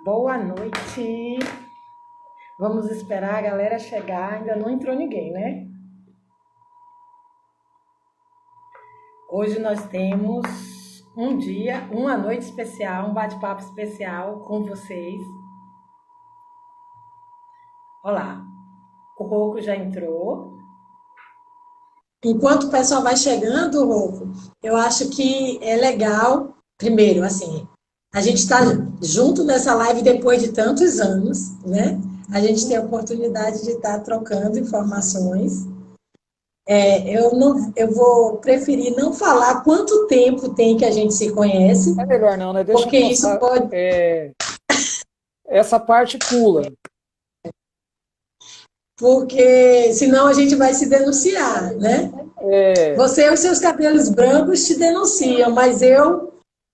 Boa noite. Vamos esperar a galera chegar. Ainda não entrou ninguém, né? Hoje nós temos um dia, uma noite especial, um bate-papo especial com vocês. Olá, o Rocco já entrou. Enquanto o pessoal vai chegando, Rocco, eu acho que é legal, primeiro, assim, a gente está junto nessa live depois de tantos anos, né? A gente tem a oportunidade de estar trocando informações. Eu vou preferir não falar quanto tempo tem que a gente se conhece, É melhor não, né? Deixa porque isso passar. pode, Essa parte pula. porque senão a gente vai se denunciar, né? É, Você e os seus cabelos brancos te denunciam, mas eu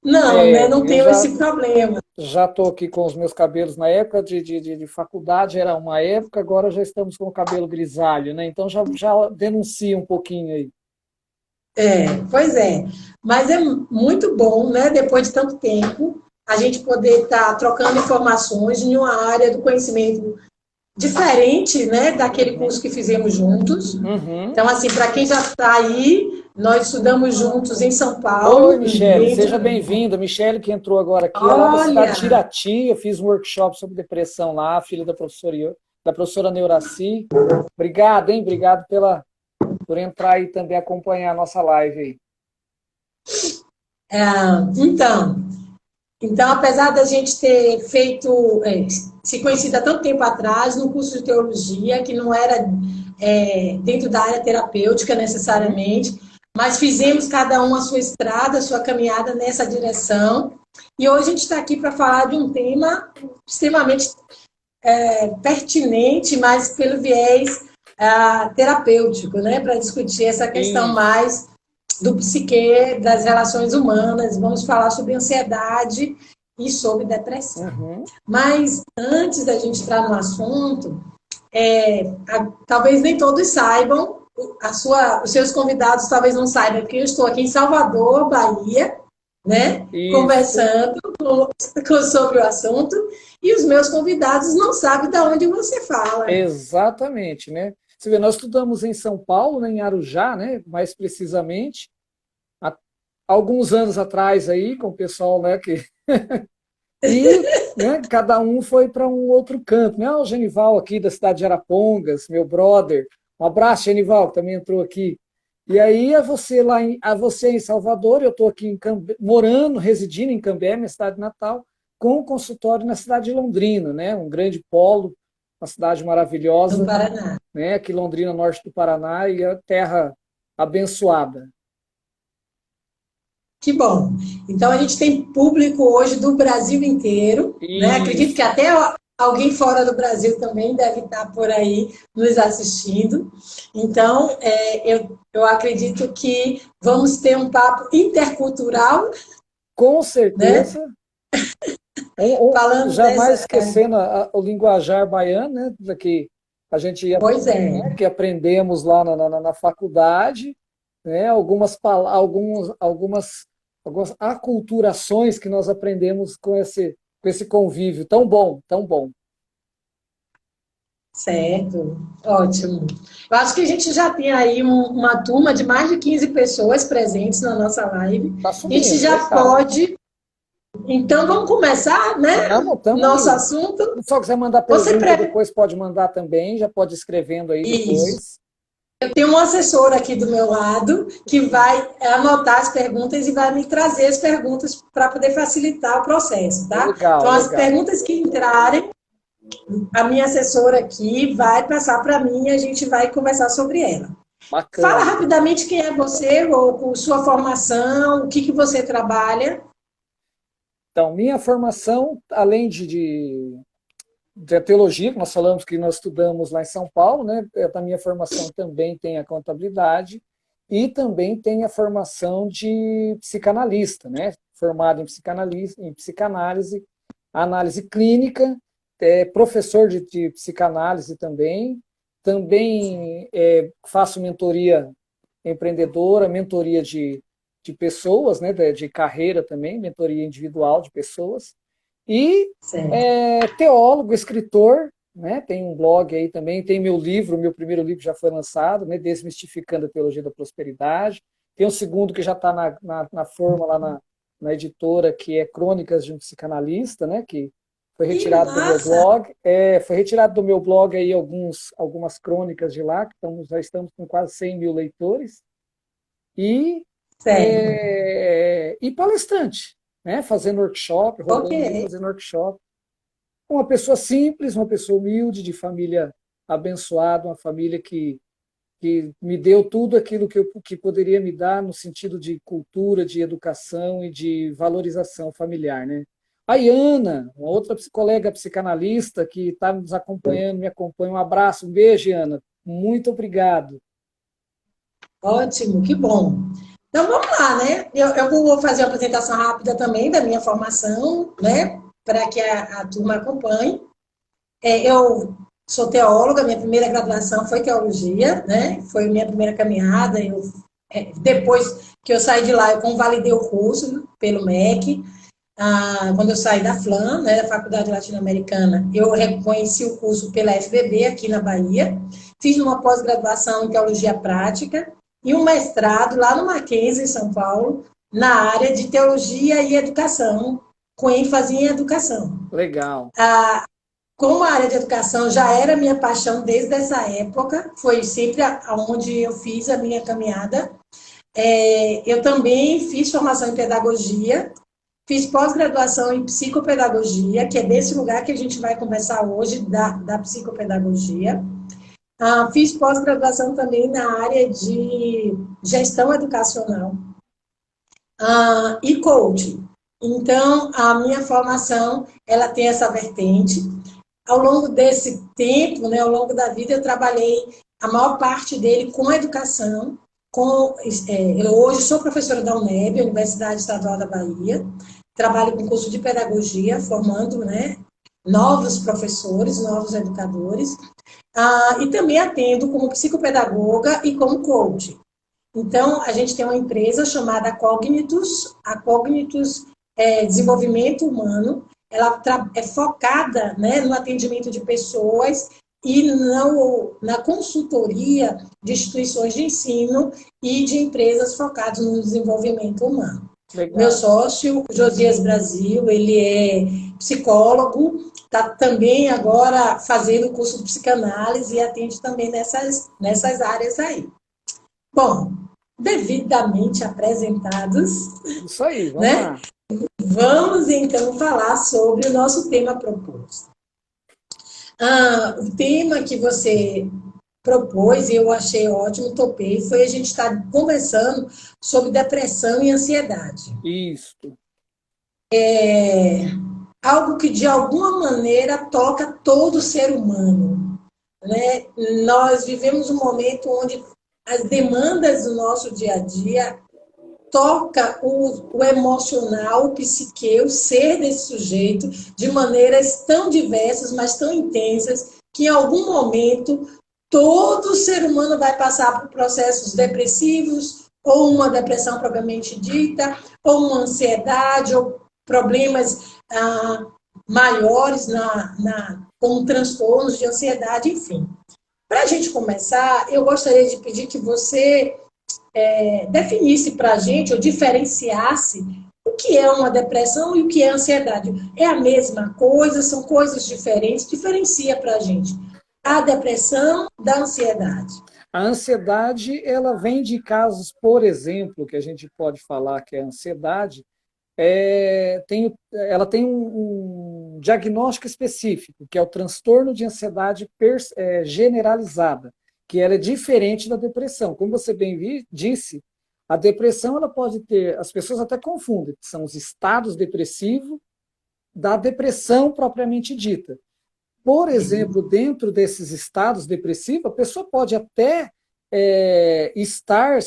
não, né? Não eu tenho esse problema. já estou aqui com os meus cabelos na época de faculdade, era uma época, agora já estamos com o cabelo grisalho, né? Então já denuncia um pouquinho aí. Pois é. Mas é muito bom, né? Depois de tanto tempo, a gente poder estar trocando informações em uma área do conhecimento diferente, né, daquele curso Uhum, que fizemos juntos. uhum. Então, assim, para quem já está aí, nós estudamos juntos em São Oi, Paulo, Michele, seja dentro. bem-vinda. Michele que entrou agora aqui, é lá da cidade de Olha, Irati. Eu fiz um workshop sobre depressão lá, filha da professora Neuraci. Obrigado, hein? Obrigado por entrar aí também acompanhar a nossa live aí. é, então, então, apesar da gente ter feito, se conhecido há tanto tempo atrás, no curso de teologia, que não era dentro da área terapêutica Uhum. necessariamente, mas fizemos cada um a sua estrada, a sua caminhada nessa direção. E hoje a gente está aqui para falar de um tema extremamente pertinente, mas pelo viés terapêutico, né? Para discutir essa questão Isso. mais do psique, das relações humanas. Vamos falar sobre ansiedade e sobre depressão. Uhum. Mas antes da gente entrar no assunto, talvez nem todos saibam, os seus convidados talvez não saibam que eu estou aqui em Salvador, Bahia, né? Isso. Conversando sobre o assunto, e os meus convidados não sabem de onde você fala. Exatamente, né? Você vê, nós estudamos em São Paulo, né, em Arujá, né, mais precisamente, há alguns anos atrás aí, com o pessoal, né, que e, né, cada um foi para um outro canto, né? O Genival aqui da cidade de Arapongas, meu brother. Um abraço, Genival, que também entrou aqui. E aí a você em Salvador, eu estou aqui morando, residindo em Cambé, minha cidade natal, com um consultório na cidade de Londrina, né? Um grande polo, uma cidade No maravilhosa, Paraná. né? Aqui Londrina, norte do Paraná, e a terra abençoada. Que bom. Então a gente tem público hoje do Brasil inteiro, né? Acredito que Isso. até alguém fora do Brasil também deve estar por aí nos assistindo. Então eu acredito que vamos ter um papo intercultural, Com né? certeza. Falando Jamais dessa. esquecendo o linguajar baiano, né, que a gente Pois é, que aprendemos lá na faculdade, né, algumas aculturações que nós aprendemos com esse convívio tão bom, tão bom. certo, ótimo. Eu acho que a gente já tem aí uma turma de mais de 15 pessoas presentes na nossa live. Tá A gente subindo, já legal. pode. Então vamos começar, né? Estamos Nosso aí. assunto. Se só quiser mandar Você pergunta prefere depois, pode mandar também, já pode ir escrevendo aí isso? depois. Eu tenho um assessor aqui do meu lado que vai anotar as perguntas e vai me trazer as perguntas para poder facilitar o processo, tá? Legal, Então, as legal. perguntas que entrarem, a minha assessora aqui vai passar para mim e a gente vai conversar sobre ela. Fala Bacana. rapidamente quem é você, ou sua formação, o que, que você trabalha. Então, minha formação, além de teologia, que nós falamos que nós estudamos lá em São Paulo, né? Da minha formação também tem a contabilidade e também tem a formação de psicanalista, né? Formado em psicanálise, análise clínica, professor de psicanálise também, também faço mentoria empreendedora, mentoria de pessoas, né? De carreira também, mentoria individual de pessoas. E Certo. teólogo, escritor, né? Tem um blog aí também, tem meu livro, meu primeiro livro já foi lançado, né? Desmistificando a Teologia da Prosperidade. Tem um segundo que já está na forma lá na editora, que é Crônicas de um Psicanalista, né? Que foi Que retirado do meu massa! blog. Foi retirado do meu blog aí algumas crônicas de lá, que já estamos com quase 100 mil leitores. E, Certo. e palestrante, né? Fazendo workshop, Ok. rodando aí, fazendo workshop. Uma pessoa simples, uma pessoa humilde, de família abençoada, uma família que me deu tudo aquilo que poderia me dar no sentido de cultura, de educação e de valorização familiar, né? A Iana, uma outra colega psicanalista que está nos acompanhando, me acompanha. Um abraço, um beijo, Iana. Muito obrigado. Ótimo, que bom. Então vamos lá, né? Eu vou fazer uma apresentação rápida também da minha formação, né? Para que a turma acompanhe. Eu sou teóloga, minha primeira graduação foi teologia, né? Foi minha primeira caminhada. Depois que eu saí de lá, eu convalidei o curso pelo MEC. Quando eu saí da FLAM, né, da Faculdade Latino-Americana, eu reconheci o curso pela FBB aqui na Bahia. Fiz uma pós-graduação em teologia prática e um mestrado lá no Mackenzie, em São Paulo, na área de teologia e educação, com ênfase em educação. Legal. Como a área de educação já era minha paixão desde essa época, foi sempre onde eu fiz a minha caminhada. Eu também fiz formação em pedagogia, fiz pós-graduação em psicopedagogia, que é desse lugar que a gente vai conversar hoje, da psicopedagogia. Fiz pós-graduação também na área de gestão educacional e coaching. Então, a minha formação, ela tem essa vertente. Ao longo desse tempo, né, ao longo da vida, eu trabalhei a maior parte dele com educação. Eu hoje sou professora da UNEB, Universidade Estadual da Bahia. Trabalho com curso de pedagogia, formando, né, novos professores, novos educadores. E também atendo como psicopedagoga e como coach. Então, a gente tem uma empresa chamada Cognitus. A Cognitus é desenvolvimento humano. Ela é focada, né, no atendimento de pessoas e na consultoria de instituições de ensino e de empresas focadas no desenvolvimento humano. Meu Legal. sócio, Josias Brasil, ele é psicólogo, está também agora fazendo o curso de psicanálise e atende também nessas áreas aí. Bom, devidamente apresentados, Isso aí, vamos né? lá. Vamos então falar sobre o nosso tema proposto. O tema que você propôs, e eu achei ótimo, topei, foi a gente estar conversando sobre depressão e ansiedade. Isso. Algo que de alguma maneira toca todo ser humano, né? Nós vivemos um momento onde as demandas do nosso dia a dia toca o emocional, o psique, o ser desse sujeito de maneiras tão diversas, mas tão intensas, que em algum momento todo ser humano vai passar por processos depressivos, ou uma depressão propriamente dita, ou uma ansiedade, ou problemas maiores como transtornos de ansiedade, enfim. Para a gente começar, eu gostaria de pedir que você definisse para a gente, ou diferenciasse, o que é uma depressão e o que é ansiedade. É a mesma coisa, são coisas diferentes, diferencia para a gente a depressão da ansiedade. A ansiedade, ela vem de casos, por exemplo, que a gente pode falar que é ansiedade, ela tem um diagnóstico específico, que é o transtorno de ansiedade generalizada, que ela é diferente da depressão. Como você bem disse, a depressão ela pode ter, as pessoas até confundem, que são os estados depressivos da depressão propriamente dita. Por exemplo, dentro desses estados depressivos, a pessoa pode até estar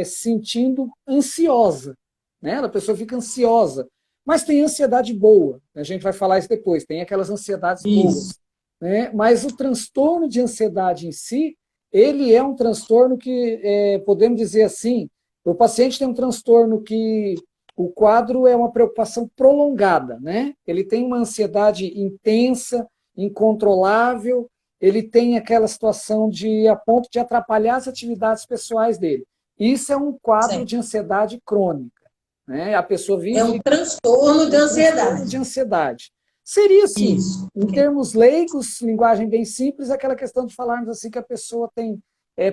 sentindo ansiosa, né? A pessoa fica ansiosa, mas tem ansiedade boa. A gente vai falar isso depois. Tem aquelas ansiedades Isso. boas, né? Mas o transtorno de ansiedade em si, ele é um transtorno que podemos dizer assim: o paciente tem um transtorno que o quadro é uma preocupação prolongada, né? Ele tem uma ansiedade intensa, incontrolável, ele tem aquela situação de a ponto de atrapalhar as atividades pessoais dele. Isso é um quadro Certo. de ansiedade crônica, né? A pessoa É um vive transtorno de um transtorno de ansiedade. ansiedade. Seria assim, Isso. em termos leigos, linguagem bem simples, aquela questão de falarmos assim que a pessoa tem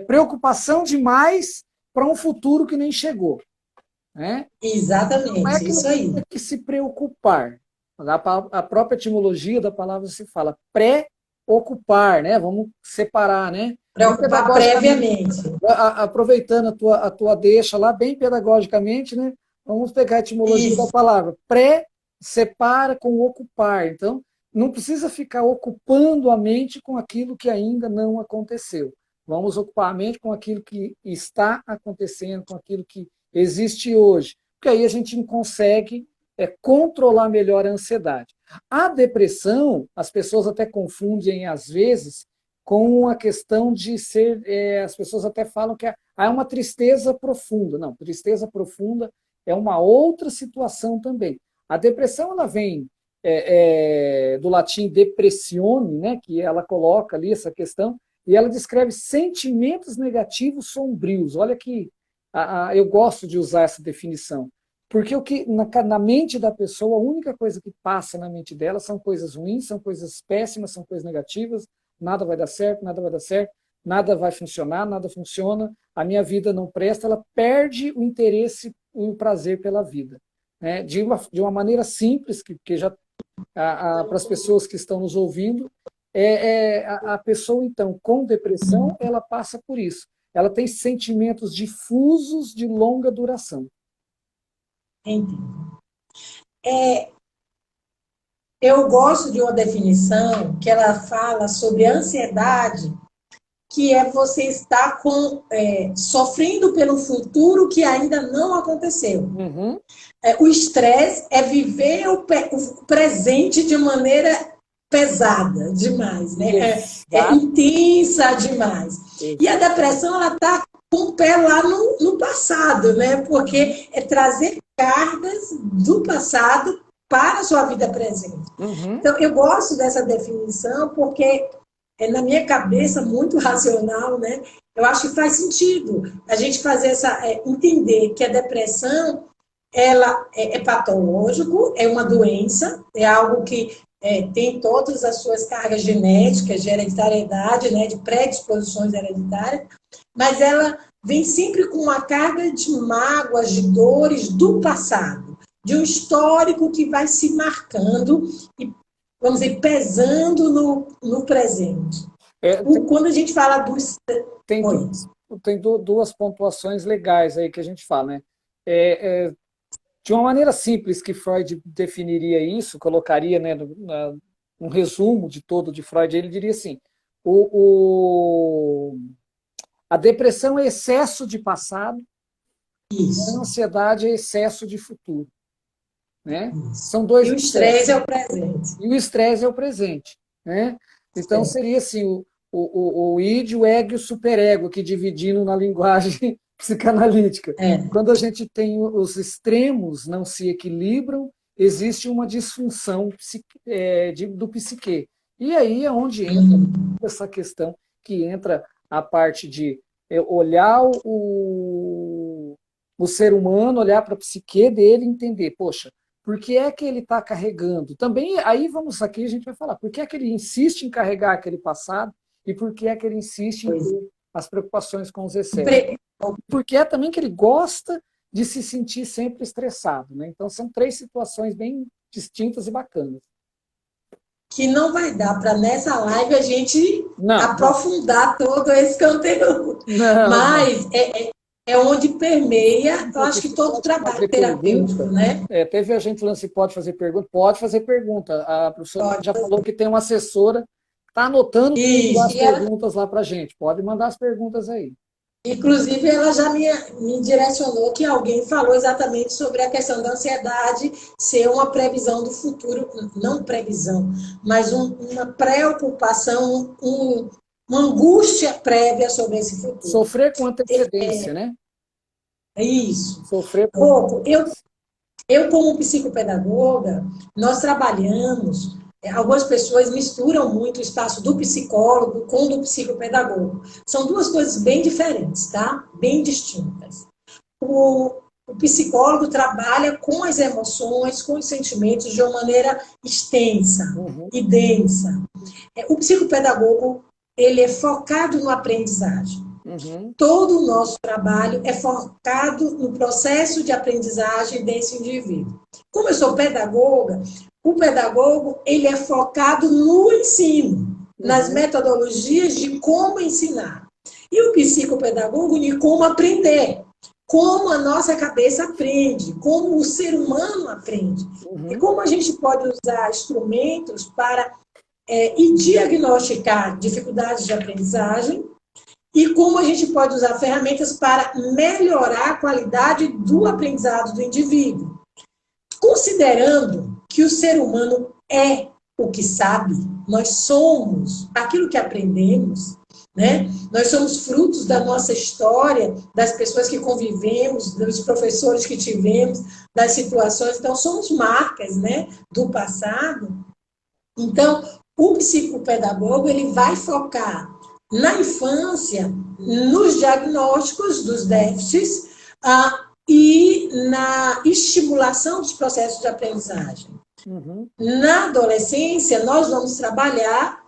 preocupação demais para um futuro que nem chegou, né? Não é Exatamente, que não isso aí. tem que se preocupar. A própria etimologia da palavra se fala pré-ocupar, né? Vamos separar, né? Bem Preocupar pedagogicamente, previamente. aproveitando a tua deixa lá, bem pedagogicamente, né? Vamos pegar a etimologia da Isso. palavra. Separa com ocupar. Então, não precisa ficar ocupando a mente com aquilo que ainda não aconteceu. Vamos ocupar a mente com aquilo que está acontecendo, com aquilo que existe hoje. Porque aí a gente consegue controlar melhor a ansiedade. A depressão, as pessoas até confundem, às vezes, com a questão de ser. As pessoas até falam que é uma tristeza profunda. Não, tristeza profunda é uma outra situação também. A depressão ela vem do latim depressione, né, que ela coloca ali essa questão, e ela descreve sentimentos negativos sombrios. Olha que eu gosto de usar essa definição, porque o que na mente da pessoa, a única coisa que passa na mente dela são coisas ruins, são coisas péssimas, são coisas negativas, nada vai dar certo, nada vai dar certo, nada vai funcionar, nada funciona, a minha vida não presta, ela perde o interesse e o prazer pela vida, né? De uma maneira simples, que já para as pessoas que estão nos ouvindo, a pessoa, então, com depressão, ela passa por isso. Ela tem sentimentos difusos de longa duração. Entendo. Eu gosto de uma definição que ela fala sobre ansiedade, que é você estar sofrendo pelo futuro que ainda não aconteceu. Uhum. O estresse é viver o presente de maneira pesada demais, né? É Exato. intensa demais. E a depressão, ela está com o pé lá no passado, né? Porque é trazer cargas do passado para a sua vida presente. Uhum. Então, eu gosto dessa definição porque na minha cabeça muito racional, né? Eu acho que faz sentido a gente fazer entender que a depressão ela é patológico, é uma doença, é algo que tem todas as suas cargas genéticas, de hereditariedade, né, de predisposições hereditárias, mas ela vem sempre com uma carga de mágoas, de dores do passado, de um histórico que vai se marcando e, vamos dizer, pesando no presente. Quando a gente fala do... Tem, Oi. tem duas pontuações legais aí que a gente fala, né? De uma maneira simples que Freud definiria isso, colocaria, né, um resumo de todo de Freud, ele diria assim: a depressão é excesso de passado, Isso. a ansiedade é excesso de futuro, né? Isso. São dois E o excessos. estresse é o presente. E o estresse é o presente, né? Então seria assim o id, o ego e o superego, aqui dividindo na linguagem psicanalítica. Quando a gente tem os extremos não se equilibram, existe uma disfunção do psique. E aí é onde entra essa questão, que entra a parte de olhar o ser humano, olhar para a psique dele e entender, poxa, por que é que ele está carregando? Também, aí vamos aqui, a gente vai falar, por que é que ele insiste em carregar aquele passado e por que é que ele insiste em ter as preocupações com os excessos? Porque é também que ele gosta de se sentir sempre estressado, né? Então, são três situações bem distintas e bacanas. Que não vai dar para, nessa live, a gente aprofundar todo esse conteúdo. Mas é onde permeia, eu acho que todo o trabalho terapêutico, né? Teve a gente falando se pode fazer pergunta. Pode fazer pergunta. A professora já falou que tem uma assessora que está anotando as perguntas lá para a gente. Pode mandar as perguntas aí. Inclusive, ela já me direcionou que alguém falou exatamente sobre a questão da ansiedade ser uma previsão do futuro, não previsão, mas uma preocupação, uma angústia prévia sobre esse futuro. Sofrer com antecedência, né? É isso. Sofrer com eu Eu, como psicopedagoga, nós trabalhamos, algumas pessoas misturam muito o espaço do psicólogo com o do psicopedagogo. São duas coisas bem diferentes, tá? Bem distintas. O psicólogo trabalha com as emoções, com os sentimentos de uma maneira extensa e densa. O psicopedagogo, ele é focado no aprendizagem. Todo o nosso trabalho é focado no processo de aprendizagem desse indivíduo. Como eu sou pedagoga, o pedagogo, ele é focado no ensino, nas metodologias de como ensinar. E o psicopedagogo de como aprender, como a nossa cabeça aprende, como o ser humano aprende. E como a gente pode usar instrumentos para e diagnosticar dificuldades de aprendizagem e como a gente pode usar ferramentas para melhorar a qualidade do aprendizado do indivíduo. Considerando que o ser humano é o que sabe, nós somos aquilo que aprendemos, né? Nós somos frutos da nossa história, das pessoas que convivemos, dos professores que tivemos, das situações, então somos marcas, né, do passado. Então, o psicopedagogo, ele vai focar na infância, nos diagnósticos dos déficits e na estimulação dos processos de aprendizagem. Na adolescência, nós vamos trabalhar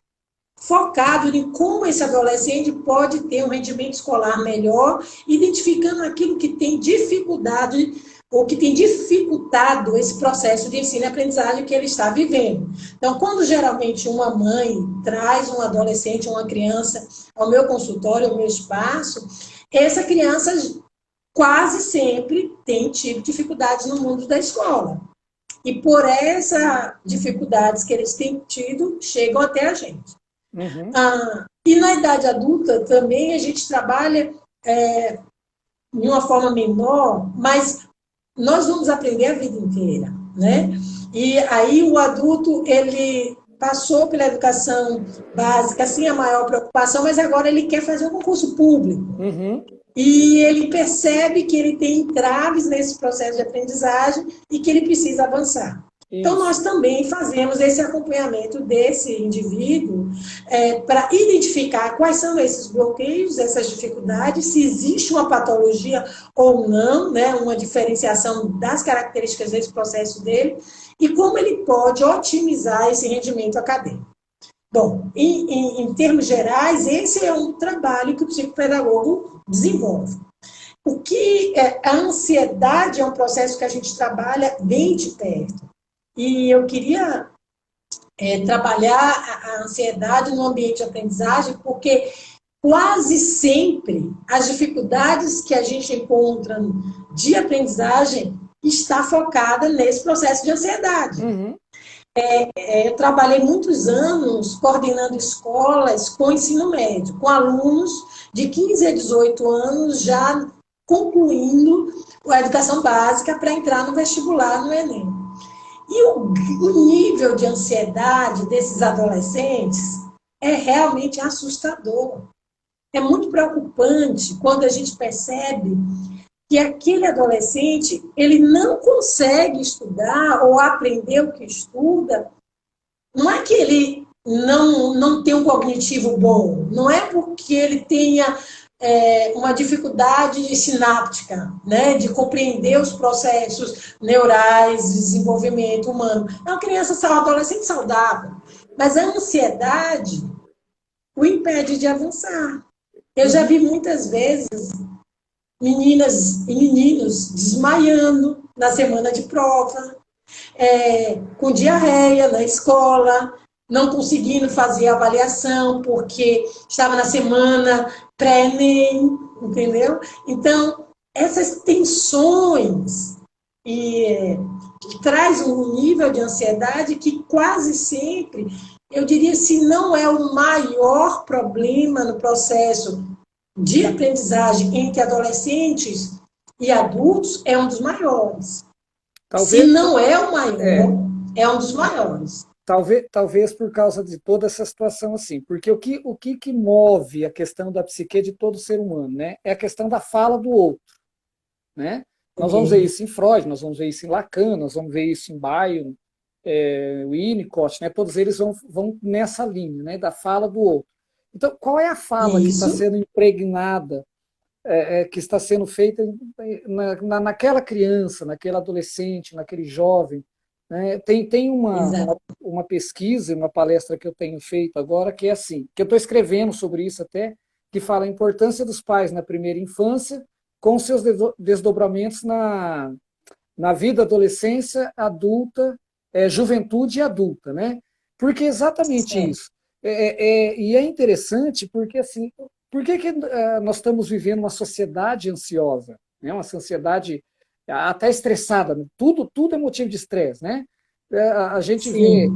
focado em como esse adolescente pode ter um rendimento escolar melhor, identificando aquilo que tem dificuldade ou que tem dificultado esse processo de ensino e aprendizagem que ele está vivendo. Então, quando geralmente uma mãe traz um adolescente, uma criança ao meu consultório, ao meu espaço, essa criança quase sempre tem tido dificuldades no mundo da escola. E por essas dificuldades que eles têm tido, chegam até a gente. E na idade adulta também a gente trabalha de uma forma menor, mas nós vamos aprender a vida inteira, né? E aí o adulto, ele passou pela educação básica, sem a maior preocupação, mas agora ele quer fazer um concurso público. E ele percebe que ele tem entraves nesse processo de aprendizagem e que ele precisa avançar. Então, nós também fazemos esse acompanhamento desse indivíduo para identificar quais são esses bloqueios, essas dificuldades, se existe uma patologia ou não, né, uma diferenciação das características desse processo dele, e como ele pode otimizar esse rendimento acadêmico. Bom, em termos gerais, esse é um trabalho que o psicopedagogo desenvolve. O que a ansiedade é um processo que a gente trabalha bem de perto. E eu queria trabalhar a ansiedade no ambiente de aprendizagem, porque quase sempre as dificuldades que a gente encontra de aprendizagem está focada nesse processo de ansiedade. Eu trabalhei muitos anos coordenando escolas com ensino médio, com alunos de 15 a 18 anos já concluindo a educação básica para entrar no vestibular, no Enem. E o nível de ansiedade desses adolescentes é realmente assustador. É muito preocupante quando a gente percebe que aquele adolescente, ele não consegue estudar ou aprender o que estuda. Não é que ele não tem um cognitivo bom, não é porque ele tenha uma dificuldade sináptica, né, de compreender os processos neurais de desenvolvimento humano. É uma criança, um adolescente saudável, mas a ansiedade o impede de avançar. Eu já vi muitas vezes meninas e meninos desmaiando na semana de prova, com diarreia na escola, não conseguindo fazer a avaliação porque estava na semana pré-ENEM, entendeu? Então, essas tensões que traz um nível de ansiedade que quase sempre, eu diria, se não é o maior problema no processo de aprendizagem entre adolescentes e adultos, é um dos maiores. Se não é o maior, é um dos maiores. Talvez por causa de toda essa situação assim, porque o que move a questão da psique de todo ser humano, né? É a questão da fala do outro, né? Nós vamos ver isso em Freud, nós vamos ver isso em Lacan, nós vamos ver isso em Bion, Winnicott, né? Todos eles vão nessa linha, né? Da fala do outro. Então, qual é a fala que está sendo impregnada, que está sendo feita naquela criança, naquele adolescente, naquele jovem? Né? Tem uma pesquisa, uma palestra que eu tenho feito agora, que é assim, que eu estou escrevendo sobre isso até, que fala a importância dos pais na primeira infância, com seus desdobramentos na vida, adolescência, adulta, juventude e adulta, né? Porque é exatamente isso. E é interessante porque, assim, por que nós estamos vivendo uma sociedade ansiosa, né? Uma sociedade até estressada, né? Tudo é motivo de estresse, né? A gente vê,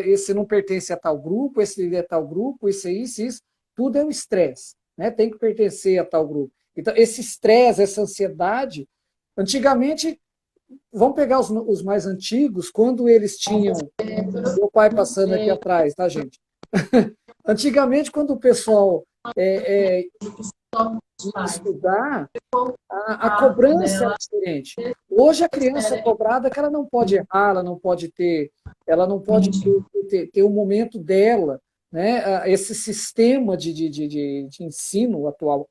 esse não pertence a tal grupo, esse é tal grupo, isso, tudo é o estresse, né? Tem que pertencer a tal grupo. Então, esse estresse, essa ansiedade, antigamente, vamos pegar os mais antigos, quando eles tinham, meu pai passando aqui atrás, tá, gente? Antigamente, quando o pessoal ia estudar, a cobrança é diferente. Hoje a criança é cobrada que ela não pode errar, ela não pode ter o momento dela, né? Esse sistema de ensino atual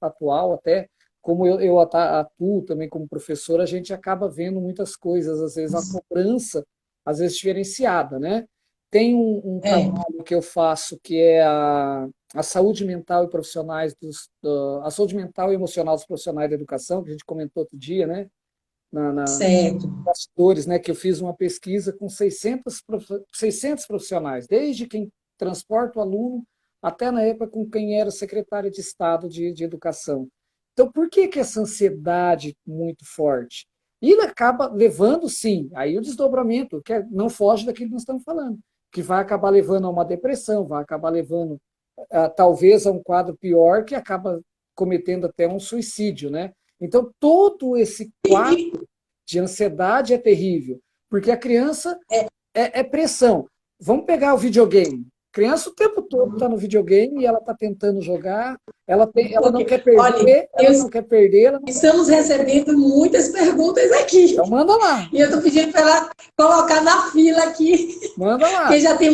até, como eu atuo também como professor, a gente acaba vendo muitas coisas, às vezes a cobrança, às vezes diferenciada, né? Tem um trabalho que eu faço que é a saúde mental e profissionais a saúde mental e emocional dos profissionais da educação, que a gente comentou outro dia, né? Certo. Bastidores, né? Que eu fiz uma pesquisa com 600 profissionais, desde quem transporta o aluno até na época com quem era secretário de Estado de Educação. Então, por que essa ansiedade muito forte? E ele acaba levando, sim, aí o desdobramento, que não foge daquilo que nós estamos falando, que vai acabar levando a uma depressão, vai acabar levando talvez a um quadro pior, que acaba cometendo até um suicídio, né? Então, todo esse quadro de ansiedade é terrível, porque a criança é pressão. Vamos pegar o videogame. A criança o tempo todo está no videogame e ela está tentando jogar, ela não quer perder, olha, não quer perder. Estamos recebendo muitas perguntas aqui. Então manda lá. E eu estou pedindo para ela colocar na fila aqui. Manda lá. Porque já tem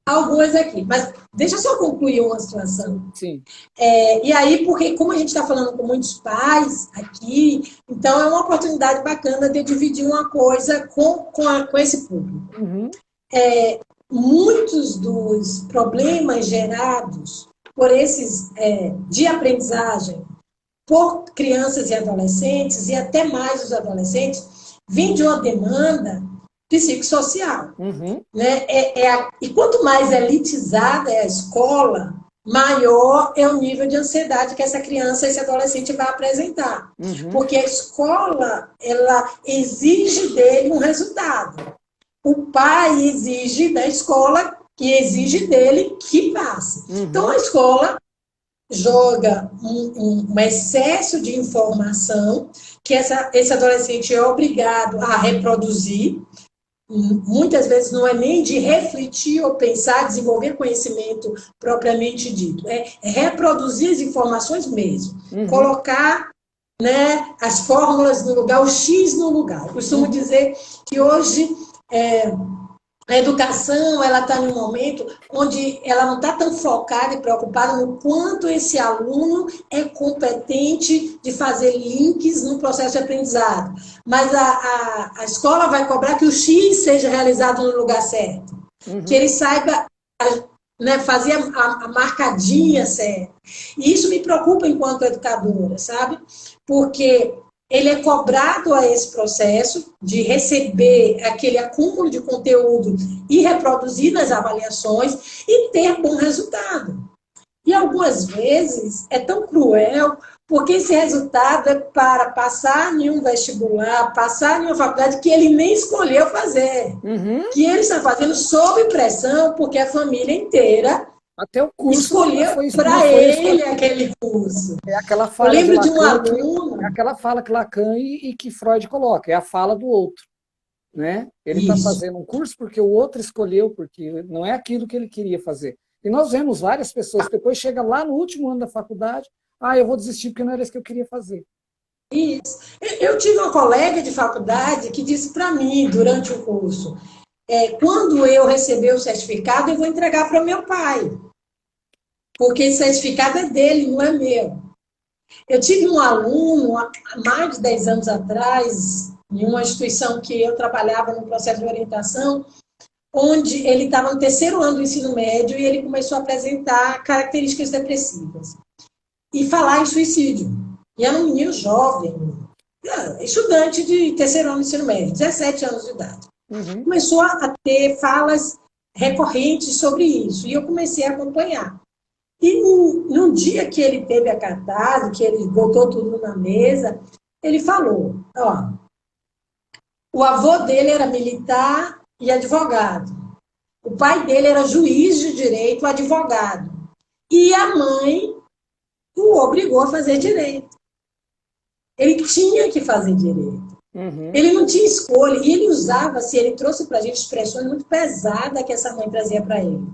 algumas aqui. Mas deixa eu só concluir uma situação. Sim. E aí, porque como a gente está falando com muitos pais aqui, então é uma oportunidade bacana de dividir uma coisa com esse público. Uhum. Muitos dos problemas gerados por esses de aprendizagem por crianças e adolescentes, e até mais os adolescentes, vêm de uma demanda psicossocial. Uhum. Né? E quanto mais elitizada é a escola, maior é o nível de ansiedade que essa criança, esse adolescente vai apresentar. Uhum. Porque a escola, ela exige dele um resultado. O pai exige da escola e exige dele que passe. Uhum. Então, a escola joga um excesso de informação que esse adolescente é obrigado a reproduzir. Muitas vezes não é nem de refletir ou pensar, desenvolver conhecimento propriamente dito. É reproduzir as informações mesmo. Uhum. Colocar, né, as fórmulas no lugar, o X no lugar. Eu costumo dizer que hoje a educação ela está num momento onde ela não está tão focada e preocupada no quanto esse aluno é competente de fazer links no processo de aprendizado. Mas a escola vai cobrar que o X seja realizado no lugar certo. Uhum. Que ele saiba fazer a marcadinha certa. E isso me preocupa enquanto educadora, sabe? Porque ele é cobrado a esse processo de receber aquele acúmulo de conteúdo e reproduzir nas avaliações e ter bom resultado. E algumas vezes é tão cruel, porque esse resultado é para passar em um vestibular, passar em uma faculdade que ele nem escolheu fazer. Uhum. Que ele está fazendo sob pressão, porque a família inteira até o curso escolheu para ele aquele curso. É aquela fala. Eu lembro de um aluno. É aquela fala que Lacan e que Freud coloca, é a fala do outro. Né? Ele está fazendo um curso porque o outro escolheu, porque não é aquilo que ele queria fazer. E nós vemos várias pessoas que depois chegam lá no último ano da faculdade, eu vou desistir porque não era isso que eu queria fazer. Isso. Eu tive uma colega de faculdade que disse para mim, durante o curso, quando eu receber o certificado, eu vou entregar para meu pai, porque esse certificado é dele, não é meu. Eu tive um aluno, há mais de 10 anos atrás, em uma instituição que eu trabalhava no processo de orientação, onde ele estava no terceiro ano do ensino médio e ele começou a apresentar características depressivas e falar em suicídio. E era um menino jovem, estudante de terceiro ano do ensino médio, 17 anos de idade. Uhum. Começou a ter falas recorrentes sobre isso, e eu comecei a acompanhar. E no dia que ele teve a cartaz, que ele botou tudo na mesa, ele falou, ó, o avô dele era militar e advogado. O pai dele era juiz de direito, advogado. E a mãe o obrigou a fazer direito. Ele tinha que fazer direito. Uhum. Ele não tinha escolha. E ele usava, assim, ele trouxe para a gente expressões muito pesadas que essa mãe trazia para ele.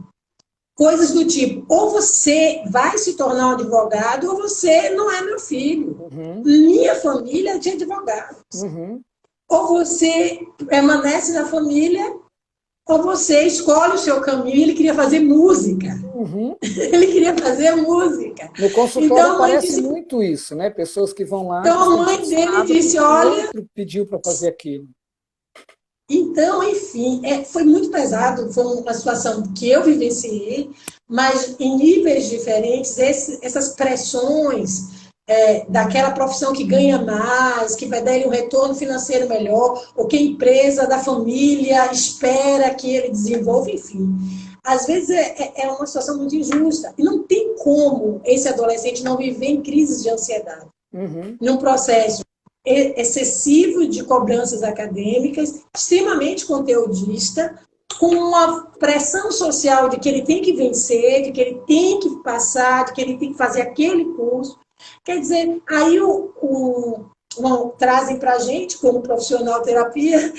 Coisas do tipo, ou você vai se tornar um advogado, ou você não é meu filho. Uhum. Minha família é de advogados. Uhum. Ou você permanece na família, ou você escolhe o seu caminho. Ele queria fazer música. Uhum. Ele queria fazer música. No consultório Então, aparece disse, muito isso, né? Pessoas que vão lá, então que a estão mãe dele frustradas disse, porque o olha... outro pediu para fazer aquilo. Então, enfim, foi muito pesado, foi uma situação que eu vivenciei, mas em níveis diferentes, essas pressões daquela profissão que ganha mais, que vai dar ele um retorno financeiro melhor, ou que a empresa da família espera que ele desenvolva, enfim. Às vezes é uma situação muito injusta. E não tem como esse adolescente não viver em crises de ansiedade. Uhum. Num processo excessivo de cobranças acadêmicas, extremamente conteudista, com uma pressão social de que ele tem que vencer, de que ele tem que passar, de que ele tem que fazer aquele curso. Quer dizer, aí trazem para a gente, como profissional de terapia,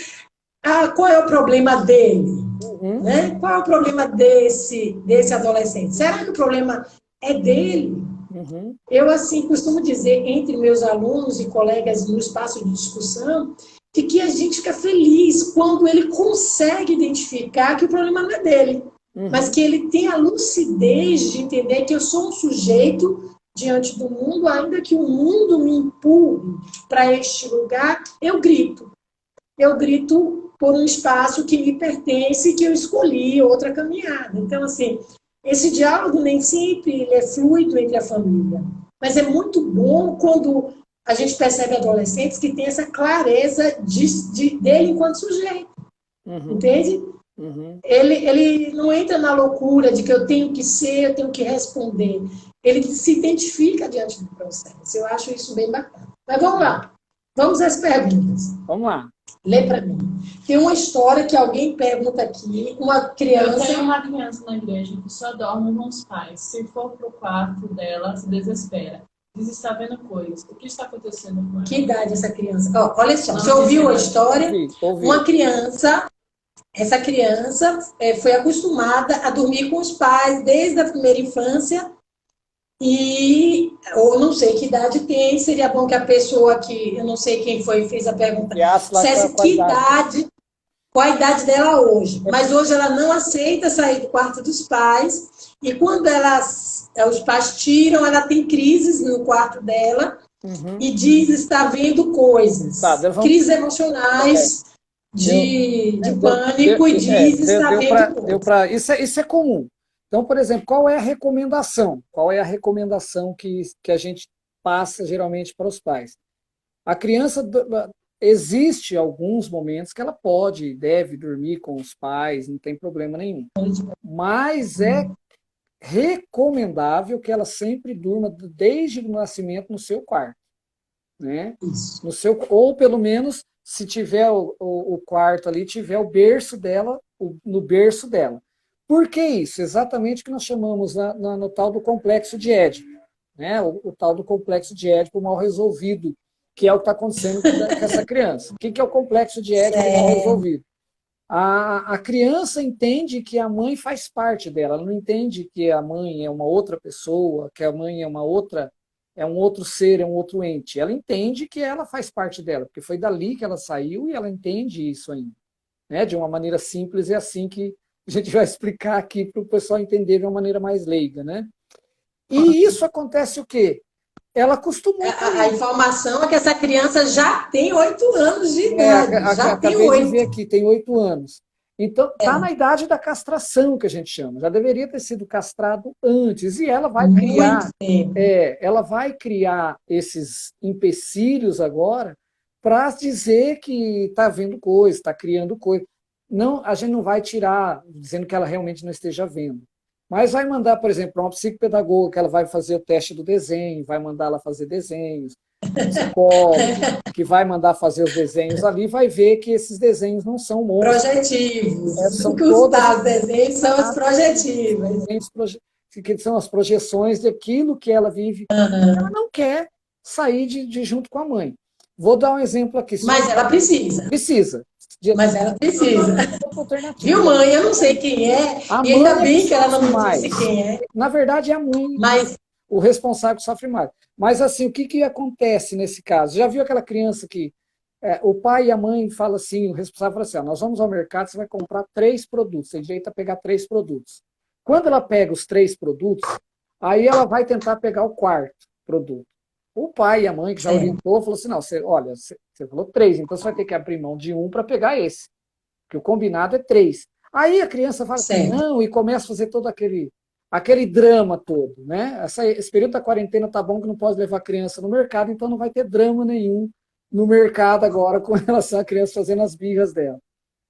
qual é o problema dele? Uhum. Né? Qual é o problema desse adolescente? Será que o problema é dele? Uhum. Eu, assim, costumo dizer entre meus alunos e colegas no espaço de discussão, que a gente fica feliz quando ele consegue identificar que o problema não é dele, mas que ele tem a lucidez de entender que eu sou um sujeito diante do mundo, ainda que o mundo me empurre para este lugar, eu grito. Eu grito por um espaço que me pertence, que eu escolhi outra caminhada. Então, assim, esse diálogo nem sempre é fluido entre a família, mas é muito bom quando a gente percebe adolescentes que têm essa clareza dele enquanto sujeito, entende? Uhum. Ele não entra na loucura de que eu tenho que ser, eu tenho que responder. Ele se identifica diante do processo. Eu acho isso bem bacana. Mas vamos lá. Vamos às perguntas. Vamos lá. Lê para mim. Tem uma história que alguém pergunta aqui, uma criança... Eu tenho uma criança na igreja que só dorme com os pais. Se for pro quarto dela, se desespera. Diz está vendo coisas. O que está acontecendo com ela? Que idade essa criança? Olha só, você ouviu a história? Ouvi. Uma criança, essa criança foi acostumada a dormir com os pais desde a primeira infância ou não sei que idade tem, seria bom que a pessoa que, eu não sei quem foi, fez a pergunta, dissesse qual a idade dela hoje. Mas hoje ela não aceita sair do quarto dos pais, e quando os pais tiram, ela tem crises no quarto dela, e diz estar vendo coisas. Crises emocionais de pânico, e diz estar vendo coisas. Isso é comum. Então, por exemplo, qual é a recomendação? Qual é a recomendação que a gente passa geralmente para os pais? A criança, existe alguns momentos que ela pode e deve dormir com os pais, não tem problema nenhum. Mas é recomendável que ela sempre durma desde o nascimento no seu quarto. Né? Isso. Ou pelo menos, se tiver o quarto ali, tiver o berço dela, no berço dela. Por que isso? Exatamente o que nós chamamos no tal do complexo de Édipo, né? O tal do complexo de Édipo mal resolvido, que é o que está acontecendo com essa criança. O que é o complexo de Édipo mal resolvido? A criança entende que a mãe faz parte dela, ela não entende que a mãe é uma outra pessoa, que a mãe é uma outra é um outro ser, é um outro ente. Ela entende que ela faz parte dela, porque foi dali que ela saiu e ela entende isso ainda. Né? De uma maneira simples, é assim que a gente vai explicar aqui para o pessoal entender de uma maneira mais leiga. Né? E isso acontece o quê? Ela acostumou com A informação é que essa criança já tem 8 anos de idade. Já tem acabei de ver 8. aqui, tem 8 anos. Então, está na idade da castração, que a gente chama. Já deveria ter sido castrado antes. E ela vai criar, ela vai criar esses empecilhos agora para dizer que está vendo coisa, está criando coisa. Não, a gente não vai tirar dizendo que ela realmente não esteja vendo. Mas vai mandar, por exemplo, uma psicopedagoga que ela vai fazer o teste do desenho, vai mandar ela fazer desenhos, psicólogo que vai mandar fazer os desenhos ali, vai ver que esses desenhos não são monstros. Projetivos. São que os desenhos são os projetivos. Que são as projeções daquilo que ela vive. Ela não quer sair de junto com a mãe. Vou dar um exemplo aqui. Mas ela precisa. Precisa. Mas ela precisa. Viu, mãe? Eu não sei quem é. E ainda bem que ela não me disse quem é. Na verdade, é a mãe. Mas o responsável sofre mais. Mas, assim, o que acontece nesse caso? Já viu aquela criança que o pai e a mãe falam assim, o responsável fala assim, nós vamos ao mercado, você vai comprar 3 produtos, tem direito a pegar 3 produtos. Quando ela pega os 3 produtos, aí ela vai tentar pegar o 4º produto. O pai e a mãe, que já orientou, falou assim, não, você falou 3, então você vai ter que abrir mão de 1 para pegar esse. Porque o combinado é 3. Aí a criança fala assim, não, e começa a fazer todo aquele drama todo. Né? Esse período da quarentena tá bom que não pode levar a criança no mercado, então não vai ter drama nenhum no mercado agora com relação à criança fazendo as birras dela.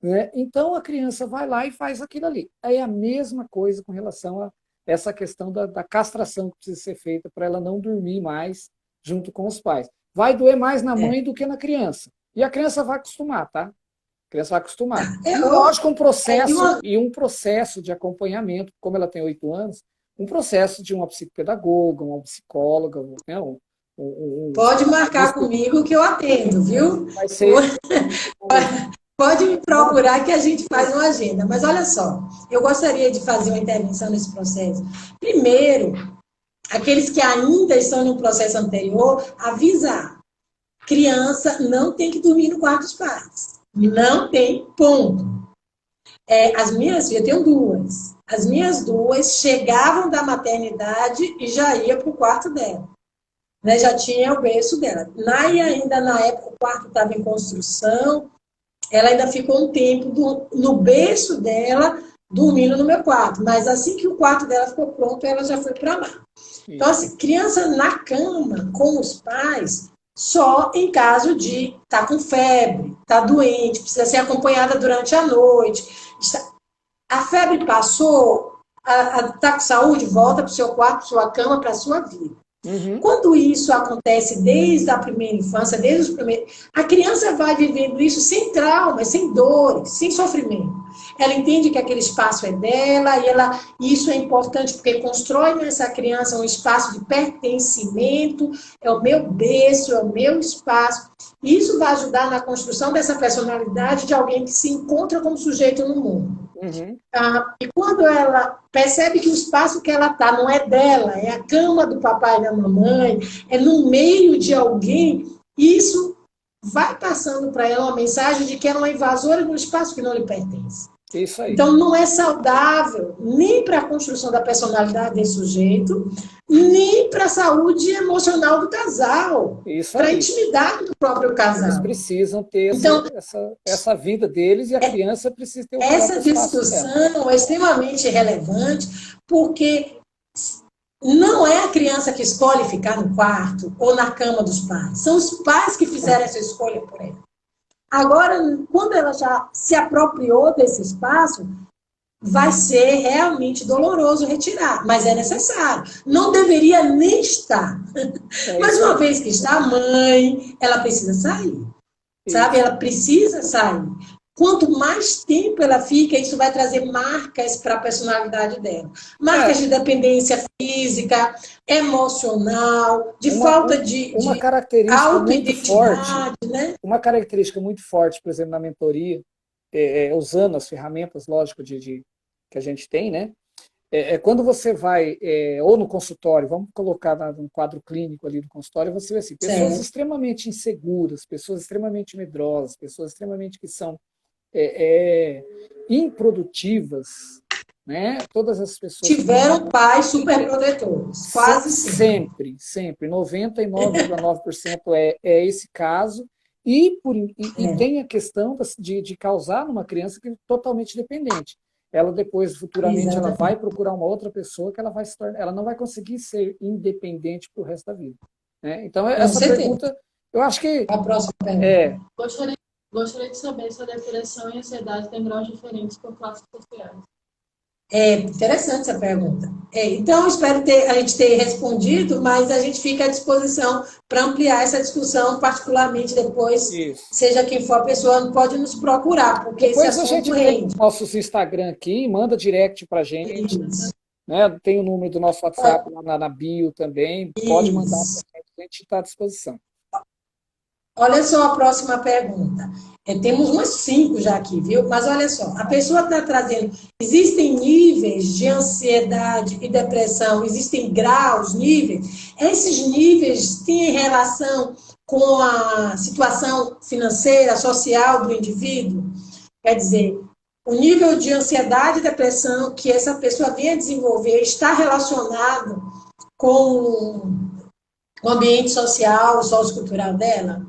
Né? Então a criança vai lá e faz aquilo ali. Aí é a mesma coisa com relação a essa questão da castração que precisa ser feita para ela não dormir mais junto com os pais. Vai doer mais na mãe do que na criança. E a criança vai acostumar, tá? A criança vai acostumar. Lógico, um processo de acompanhamento, como ela tem 8 anos, um processo de uma psicopedagoga, uma psicóloga, né? Pode marcar comigo que eu atendo, viu? Vai ser... Pode me procurar que a gente faz uma agenda. Mas olha só, eu gostaria de fazer uma intervenção nesse processo. Primeiro, aqueles que ainda estão no processo anterior, avisar. Criança não tem que dormir no quarto dos pais. Não tem, ponto. As minhas filhas, eu tenho 2. As minhas 2 chegavam da maternidade e já ia para o quarto dela. Né? Já tinha o berço dela. Ainda na época o quarto estava em construção, ela ainda ficou um tempo no berço dela, dormindo no meu quarto. Mas assim que o quarto dela ficou pronto, ela já foi para lá. Então, assim, criança na cama com os pais, só em caso de estar com febre, estar doente, precisa ser acompanhada durante a noite. A febre passou, está com saúde, volta para o seu quarto, para sua cama, para a sua vida. Quando isso acontece desde a primeira infância, desde os primeiros, a criança vai vivendo isso sem traumas, sem dores, sem sofrimento. Ela entende que aquele espaço é dela e isso é importante porque constrói nessa criança um espaço de pertencimento, é o meu berço, é o meu espaço. Isso vai ajudar na construção dessa personalidade de alguém que se encontra como sujeito no mundo. E quando ela percebe que o espaço que ela está não é dela, é a cama do papai e da mamãe, é no meio de alguém, isso vai passando para ela uma mensagem de que ela é uma invasora de um espaço que não lhe pertence. Isso aí. Então não é saudável nem para a construção da personalidade desse sujeito, nem para a saúde emocional do casal, para a intimidade do próprio casal. Eles precisam ter essa vida deles e a criança precisa ter o essa discussão é extremamente relevante porque não é a criança que escolhe ficar no quarto ou na cama dos pais, são os pais que fizeram essa escolha por ela. Agora, quando ela já se apropriou desse espaço, vai ser realmente doloroso retirar, mas é necessário. Não deveria nem estar. Mas uma vez que está a mãe, ela precisa sair. Sabe? Ela precisa sair. Quanto mais tempo ela fica, isso vai trazer marcas para a personalidade dela. Marcas de dependência física, emocional, de falta de característica muito forte, né? Uma característica muito forte, por exemplo, na mentoria, usando as ferramentas, lógico, que a gente tem, né? Quando você vai, ou no consultório, vamos colocar no quadro clínico ali do consultório, você vê assim, pessoas Certo. extremamente inseguras, pessoas extremamente medrosas, pessoas extremamente que são é, é, improdutivas, né? Todas as pessoas que Tiveram pais superprotetores, quase sempre. sempre, sempre, 99,9% é esse caso, e É, tem a questão de causar numa criança que é totalmente dependente. Ela depois, futuramente, ela vai exatamente. procurar uma outra pessoa que ela vai se tornar, ela não vai conseguir ser independente para o resto da vida. Né? Então, Com essa certeza. pergunta, eu acho que A próxima pergunta. é, Gostaria, gostaria de saber se a depressão e a ansiedade têm graus diferentes por classes sociais. É interessante essa pergunta. Então, espero a gente ter respondido, mas a gente fica à disposição para ampliar essa discussão, particularmente depois, isso. seja quem for a pessoa, pode nos procurar, porque esse Depois a assunto gente tem rende. nossos Instagram aqui, manda direct para a gente, Isso, né? Tem o número do nosso WhatsApp lá na bio também, pode mandar isso. para a gente está à disposição. Olha só a próxima pergunta. Temos umas 5 já aqui, viu? Mas olha só, a pessoa está trazendo. Existem níveis de ansiedade e depressão, existem graus, níveis. Esses níveis têm relação com a situação financeira, social do indivíduo? Quer dizer, o nível de ansiedade e depressão que essa pessoa vem a desenvolver está relacionado com o ambiente social, sociocultural dela?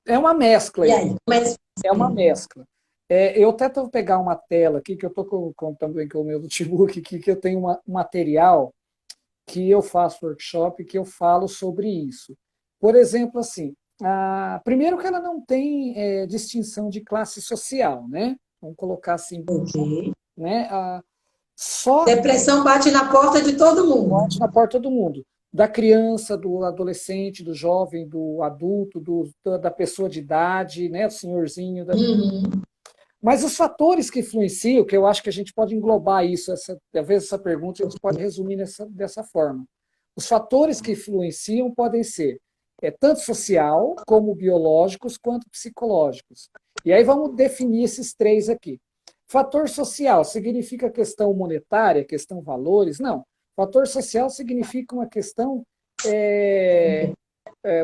É uma mescla E aí, aí, como é que é uma mescla. Eu até vou pegar uma tela aqui, que eu estou também com o meu notebook aqui, que eu tenho um material que eu faço workshop, que eu falo sobre isso. Por exemplo, assim, primeiro que ela não tem distinção de classe social, né? Vamos colocar assim, ok? né? Só Depressão bate na porta de todo mundo. bate na porta do mundo. Da criança, do adolescente, do jovem, do adulto, da pessoa de idade, né? O senhorzinho. Uhum. Mas os fatores que influenciam, que eu acho que a gente pode englobar isso, talvez essa pergunta a gente pode resumir dessa forma. Os fatores que influenciam podem ser tanto social, como biológicos, quanto psicológicos. E aí vamos definir esses três aqui. Fator social significa questão monetária, questão valores? Não. Fator social significa uma questão.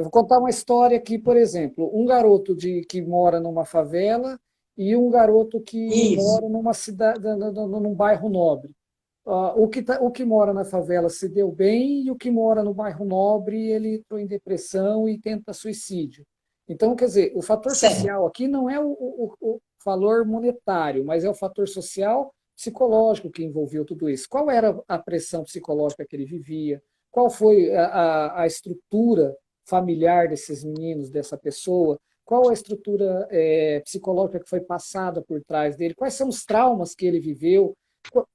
Vou contar uma história aqui, por exemplo, um garoto que mora numa favela e um garoto que Isso, mora numa cidade, num bairro nobre. O que mora na favela se deu bem e o que mora no bairro nobre ele entrou em depressão e tenta suicídio. Então, quer dizer, o fator certo. social aqui não é o valor monetário, mas é o fator social psicológico que envolveu tudo isso. Qual era a pressão psicológica que ele vivia? Qual foi a estrutura familiar desses meninos, dessa pessoa? Qual a estrutura psicológica que foi passada por trás dele? Quais são os traumas que ele viveu?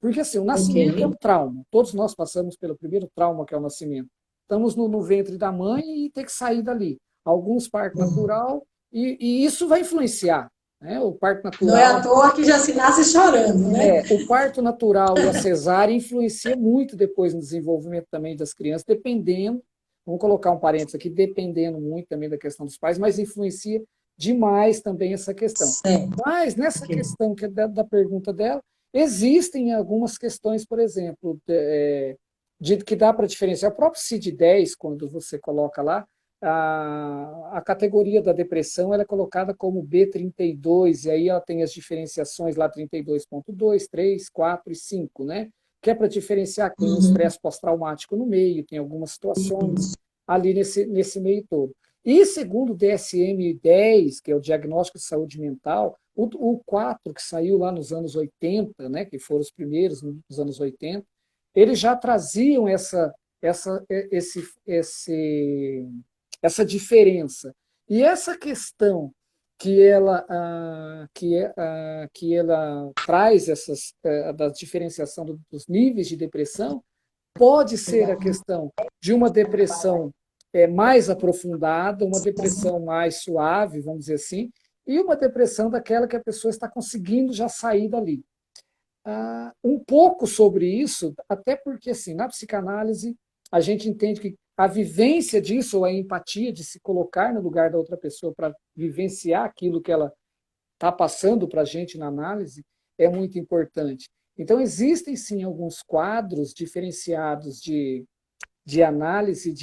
Porque assim, o nascimento é um Ok. trauma. Todos nós passamos pelo primeiro trauma, que é o nascimento. Estamos no ventre da mãe e tem que sair dali. Alguns parto natural, e isso vai influenciar. Né? O parto Não é natural, à toa que já se nasce chorando, né? o parto natural e a cesárea influencia muito depois no desenvolvimento também das crianças, dependendo, vamos colocar um parênteses aqui, dependendo muito também da questão dos pais, mas influencia demais também essa questão. Certo. Mas nessa Ok. questão que é da pergunta dela, existem algumas questões, por exemplo, que dá para diferenciar. O próprio CID-10, quando você coloca lá, a categoria da depressão ela é colocada como B32, e aí ela tem as diferenciações lá 32.2, 3, 4 e 5, né? Que é para diferenciar que tem um Uhum. estresse pós-traumático no meio, tem algumas situações ali nesse meio todo. E segundo o DSM-10, que é o Diagnóstico de Saúde Mental, o 4, que saiu lá nos anos 80, né, que foram os primeiros nos anos 80, eles já traziam essa diferença. E essa questão que ela traz da diferenciação dos níveis de depressão, pode ser a questão de uma depressão mais aprofundada, uma depressão mais suave, vamos dizer assim, e uma depressão daquela que a pessoa está conseguindo já sair dali. Um pouco sobre isso, até porque, assim, na psicanálise, a gente entende que a vivência disso, ou a empatia de se colocar no lugar da outra pessoa para vivenciar aquilo que ela está passando para a gente na análise, é muito importante. Então, existem sim alguns quadros diferenciados de análise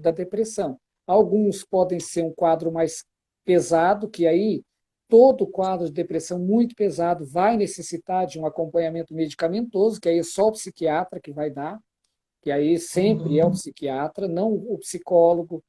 da depressão. Alguns podem ser um quadro mais pesado, que aí todo quadro de depressão muito pesado vai necessitar de um acompanhamento medicamentoso, que aí é só o psiquiatra que vai dar, que aí sempre é o psiquiatra, não o psicólogo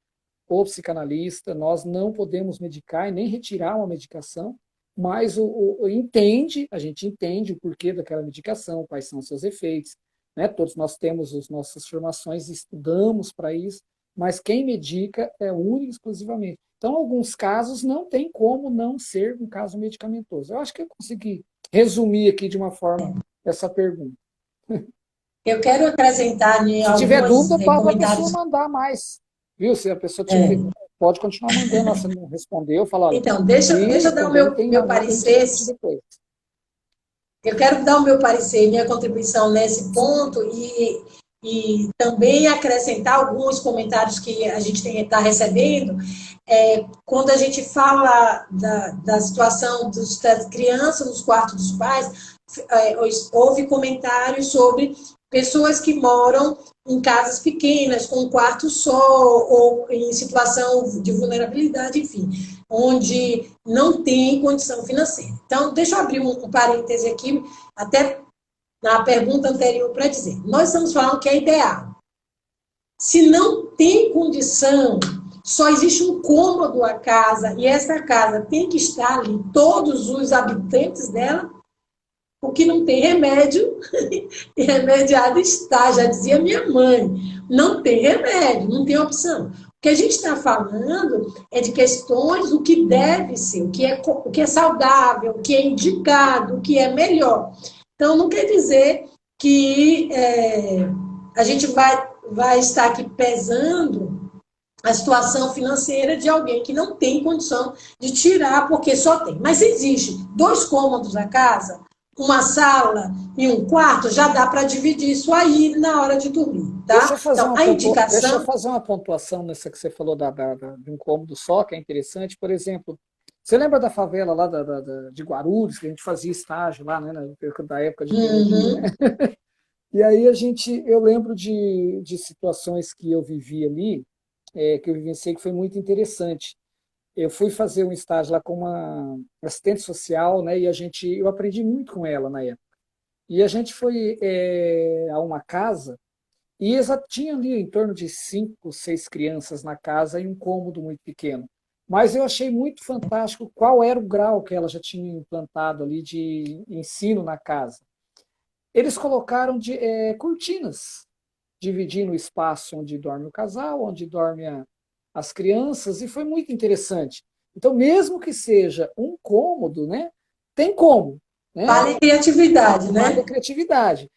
ou psicanalista. Nós não podemos medicar e nem retirar uma medicação, mas a gente entende o porquê daquela medicação, quais são os seus efeitos, né? Todos nós temos as nossas formações, estudamos para isso, mas quem medica é único e exclusivamente. Então, em alguns casos, não tem como não ser um caso medicamentoso. Eu acho que eu consegui resumir aqui de uma forma essa pergunta. Eu quero acrescentar em Se tiver alguns dúvida, para a pessoa comentários. mandar mais. Viu? Se a pessoa tiver, pode continuar mandando. Se não respondeu, fala, olha, Então, deixa eu dar o meu parecer. Depois. Eu quero dar o meu parecer, minha contribuição nesse ponto e também acrescentar alguns comentários que a gente está recebendo. Quando a gente fala da situação das crianças nos quartos dos pais, houve comentários sobre pessoas que moram em casas pequenas, com um quarto só, ou em situação de vulnerabilidade, enfim, onde não tem condição financeira. Então, deixa eu abrir um parêntese aqui, até na pergunta anterior, para dizer, nós estamos falando que é ideal. Se não tem condição, só existe um cômodo a casa, e essa casa tem que estar ali, todos os habitantes dela, o que não tem remédio, e remediado está, já dizia minha mãe. Não tem remédio, não tem opção. O que a gente está falando é de questões do que deve ser, o que é saudável, o que é indicado, o que é melhor. Então, não quer dizer que a gente vai estar aqui pesando a situação financeira de alguém que não tem condição de tirar, porque só tem. Mas se existe 2 cômodos na casa, uma sala e um quarto, já dá para dividir isso aí na hora de dormir, tá? Então, a indicação... Deixa eu fazer uma pontuação nessa que você falou de um cômodo só, que é interessante. Por exemplo, você lembra da favela lá de Guarulhos, que a gente fazia estágio lá, né, da época de pandemia, né? E aí eu lembro de situações que eu vivi ali, que eu vivenciei, que foi muito interessante. Eu fui fazer um estágio lá com uma assistente social, né? E eu aprendi muito com ela na época. E a gente foi a uma casa e tinha ali em torno de 5, 6 crianças na casa e um cômodo muito pequeno. Mas eu achei muito fantástico qual era o grau que ela já tinha implantado ali de ensino na casa. Eles colocaram cortinas, dividindo o espaço onde dorme o casal, onde dorme as crianças, e foi muito interessante. Então, mesmo que seja um cômodo, né, tem como. Né? Vale criatividade, né? Vale criatividade.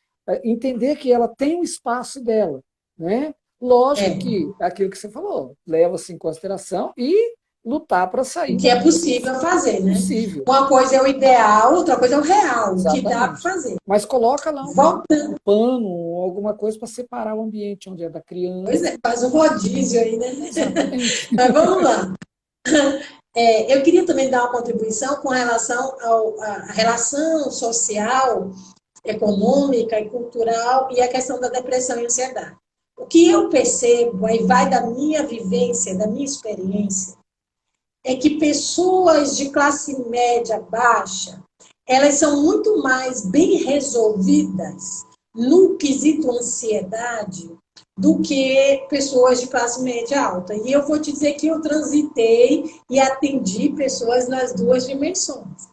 Entender que ela tem um espaço dela. Né? Lógico que aquilo que você falou, leva-se em consideração e lutar para sair. O que é possível fazer, né? Possível. Uma coisa é o ideal, outra coisa é o real, Exatamente. o que dá para fazer. Mas coloca lá um pano, alguma coisa para separar o ambiente onde é da criança. Pois é, faz um rodízio aí, né? Exatamente. Mas vamos lá. Eu queria também dar uma contribuição com relação à relação social, econômica e cultural e a questão da depressão e ansiedade. O que eu percebo, aí vai da minha vivência, da minha experiência, é que pessoas de classe média baixa, elas são muito mais bem resolvidas no quesito ansiedade do que pessoas de classe média alta. E eu vou te dizer que eu transitei e atendi pessoas nas 2 dimensões.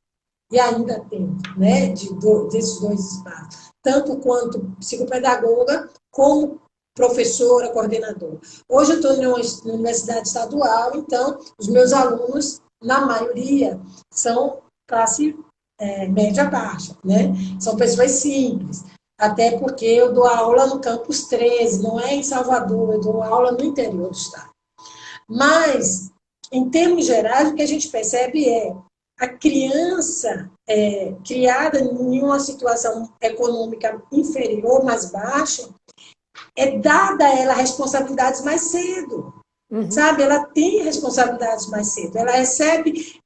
E ainda atendo, né, desses 2 espaços. Tanto quanto psicopedagoga, como professora, coordenadora. Hoje eu estou na universidade estadual, então os meus alunos, na maioria, são classe média baixa, né? São pessoas simples. Até porque eu dou aula no Campus 13, não é em Salvador, eu dou aula no interior do estado. Mas, em termos gerais, o que a gente percebe é a criança criada em uma situação econômica inferior, mais baixa, é dada a ela responsabilidades mais cedo. sabe? Ela tem responsabilidades mais cedo, ela recebe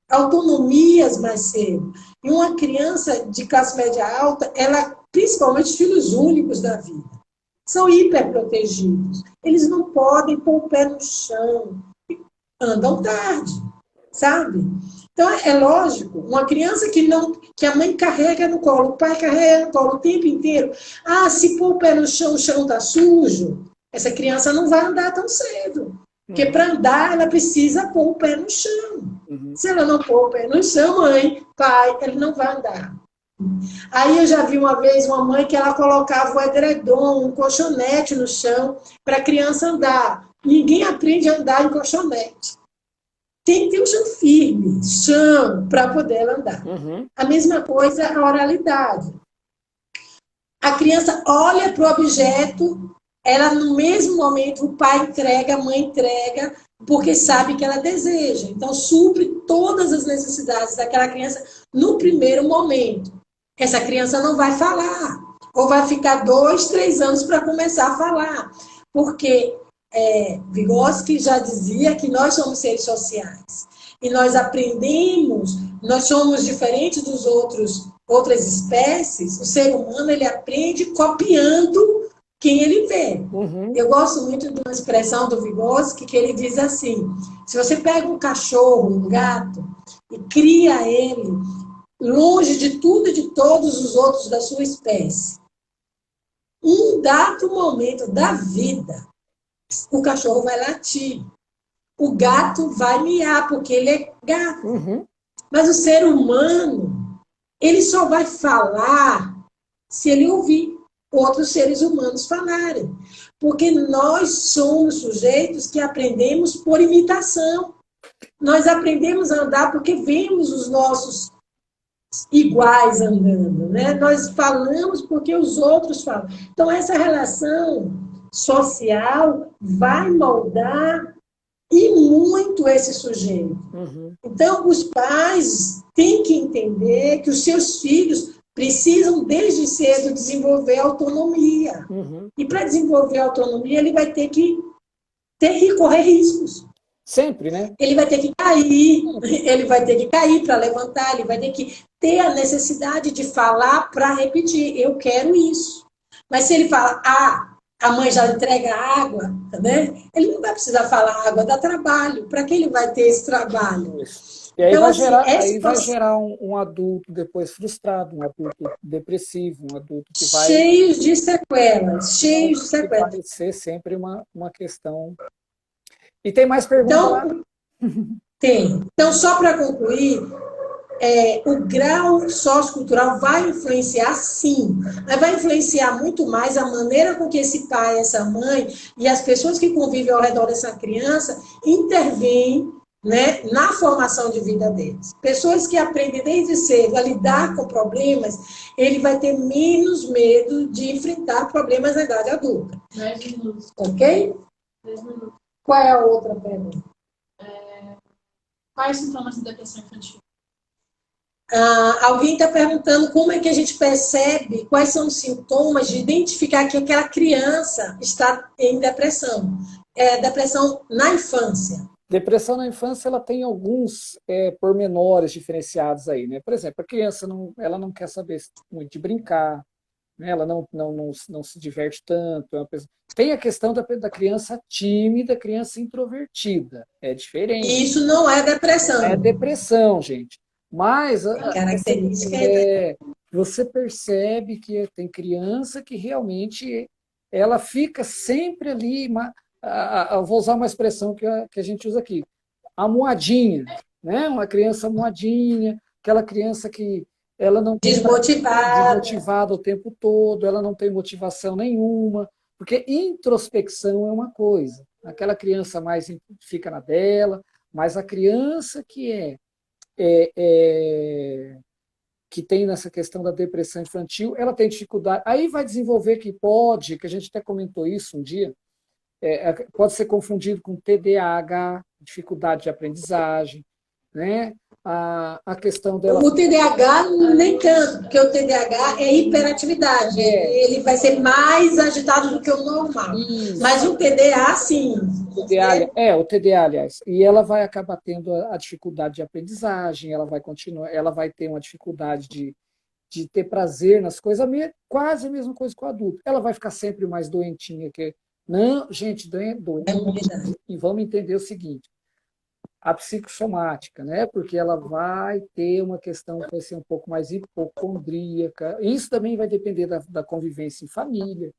autonomias mais cedo. E uma criança de classe média alta, ela, principalmente filhos únicos da vida, são hiperprotegidos. Eles não podem pôr o pé no chão, andam tarde, sabe? Então, é lógico, uma criança que a mãe carrega no colo, o pai carrega no colo o tempo inteiro, se pôr o pé no chão, o chão está sujo, essa criança não vai andar tão cedo. Porque para andar, ela precisa pôr o pé no chão. Se ela não pôr o pé no chão, mãe, pai, ele não vai andar. Aí eu já vi uma vez uma mãe que ela colocava o edredom, um colchonete no chão para a criança andar. Ninguém aprende a andar em colchonete. Tem que ter um chão firme, chão, para poder ela andar. A mesma coisa a oralidade. A criança olha para o objeto, ela no mesmo momento, o pai entrega, a mãe entrega, porque sabe que ela deseja. Então, supre todas as necessidades daquela criança no primeiro momento. Essa criança não vai falar, ou vai ficar 2, 3 anos para começar a falar. Porque Vygotsky já dizia que nós somos seres sociais. E nós aprendemos, nós somos diferentes dos outras espécies. O ser humano, ele aprende copiando quem ele vê. Eu gosto muito de uma expressão do Vygotsky, que ele diz assim, se você pega um cachorro, um gato, e cria ele longe de tudo e de todos os outros da sua espécie, um dado momento da vida, o cachorro vai latir, o gato vai miar, porque ele é gato. Mas o ser humano, ele só vai falar se ele ouvir outros seres humanos falarem. Porque nós somos sujeitos que aprendemos por imitação. Nós aprendemos a andar porque vemos os nossos iguais andando, né? Nós falamos porque os outros falam. Então, essa relação social vai moldar e muito esse sujeito. Então, os pais têm que entender que os seus filhos precisam, desde cedo, desenvolver autonomia. E para desenvolver autonomia, ele vai ter que correr riscos. Sempre, né? Ele vai ter que cair para levantar, ele vai ter que ter a necessidade de falar para repetir, eu quero isso. Mas se ele fala, a mãe já entrega água, né? Ele não vai precisar falar água, dá trabalho. Para que ele vai ter esse trabalho? E aí, então, vai gerar um adulto depois frustrado, um adulto depressivo, um adulto que vai... Cheios de sequelas. Vai ser sempre uma questão... E tem mais perguntas lá? Tem. Então, só para concluir, o grau sociocultural vai influenciar, sim. Mas vai influenciar muito mais a maneira com que esse pai, essa mãe e as pessoas que convivem ao redor dessa criança intervêm, né, na formação de vida deles. Pessoas que aprendem desde cedo a lidar com problemas, ele vai ter menos medo de enfrentar problemas na idade adulta. 10 minutos. Ok? 10 minutos. Qual é a outra pergunta? Quais sintomas de depressão infantil? Alguém está perguntando como é que a gente percebe, quais são os sintomas de identificar que aquela criança está em depressão. Depressão na infância. Depressão na infância, ela tem alguns pormenores diferenciados aí, né? Por exemplo, a criança ela não quer saber muito de brincar, né? Ela não se diverte tanto. Tem a questão da criança tímida, criança introvertida. É diferente. Isso não é depressão. É depressão, gente. Mas a característica você percebe que tem criança que realmente ela fica sempre ali... Eu vou usar uma expressão que a gente usa aqui, amuadinha, né? Uma criança amuadinha, aquela criança que ela não desmotivada o tempo todo, ela não tem motivação nenhuma, porque introspecção é uma coisa, aquela criança mais fica na dela, mas a criança que que tem nessa questão da depressão infantil, ela tem dificuldade, aí vai desenvolver que a gente até comentou isso um dia, pode ser confundido com TDAH, dificuldade de aprendizagem, né? A questão dela... O TDAH nem tanto, porque o TDAH é hiperatividade, ele vai ser mais agitado do que o normal. Isso. Mas o TDA, sim, O TDA, aliás. E ela vai acabar tendo a dificuldade de aprendizagem, ela vai continuar, ela vai ter uma dificuldade de ter prazer nas coisas, quase a mesma coisa que o adulto. Ela vai ficar sempre mais doentinha que. Não, gente, doente. E vamos entender o seguinte: a psicossomática, né? Porque ela vai ter uma questão que vai ser um pouco mais hipocondríaca. Isso também vai depender da convivência em família,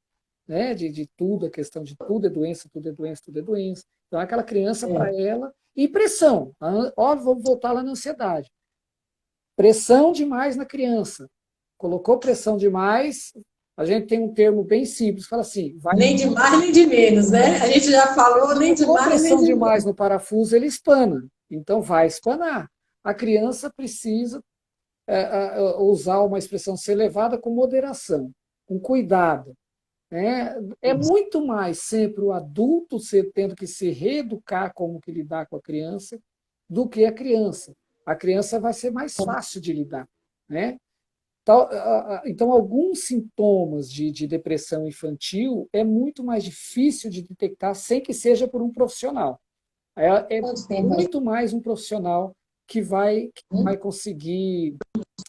né? De tudo, a questão de tudo é doença, tudo é doença, tudo é doença. Então, aquela criança, para ela. E pressão. Ó, vamos voltar lá na ansiedade. Pressão demais na criança. Colocou pressão demais, a gente tem um termo bem simples, fala assim... Nem de mais, nem de menos, né? A gente já falou, nem de mais, nem de menos. Pressão demais no parafuso, ele espana. Então, vai espanar. A criança precisa usar uma expressão, ser levada com moderação, com cuidado. É muito mais sempre o adulto tendo que se reeducar como que lidar com a criança do que a criança. A criança vai ser mais fácil de lidar, né? Então, alguns sintomas de depressão infantil é muito mais difícil de detectar sem que seja por um profissional. É muito mais um profissional que vai conseguir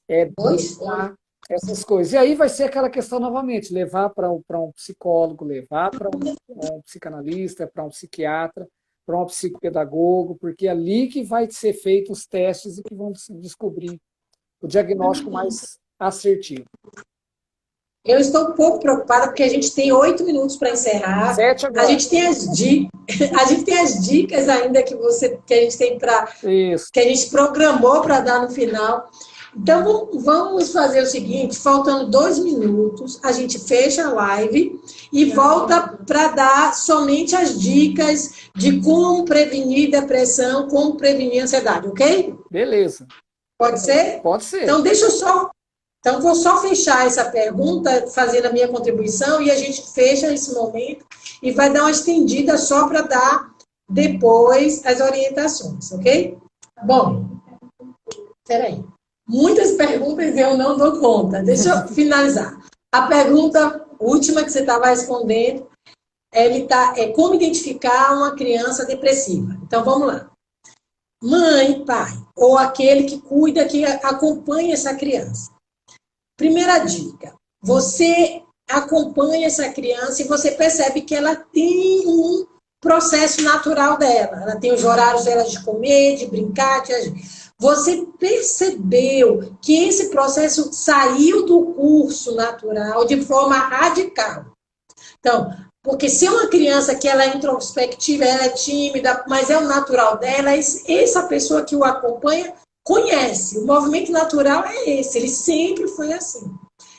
detectar essas coisas. E aí vai ser aquela questão novamente, levar para um psicólogo, levar para um psicanalista, para um psiquiatra, para um psicopedagogo, porque é ali que vai ser feitos os testes e que vão descobrir o diagnóstico mais assertivo. Eu estou um pouco preocupada porque a gente tem 8 minutos para encerrar. 7 agora. A gente tem as dicas ainda que a gente tem que a gente programou para dar no final. Então vamos fazer o seguinte, faltando 2 minutos, a gente fecha a live e volta para dar somente as dicas de como prevenir depressão, como prevenir ansiedade, ok? Beleza. Pode ser? Pode ser. Então, vou só fechar essa pergunta, fazendo a minha contribuição, e a gente fecha esse momento e vai dar uma estendida só para dar depois as orientações, ok? Bom, peraí. Muitas perguntas eu não dou conta. Deixa eu finalizar. A pergunta última que você estava respondendo é como identificar uma criança depressiva. Então, vamos lá. Mãe, pai, ou aquele que cuida, que acompanha essa criança. Primeira dica, você acompanha essa criança e você percebe que ela tem um processo natural dela. Ela tem os horários dela de comer, de brincar, de agir. Você percebeu que esse processo saiu do curso natural de forma radical. Então, porque se é uma criança que ela é introspectiva, ela é tímida, mas é o natural dela, essa pessoa que o acompanha conhece. O movimento natural é esse, ele sempre foi assim.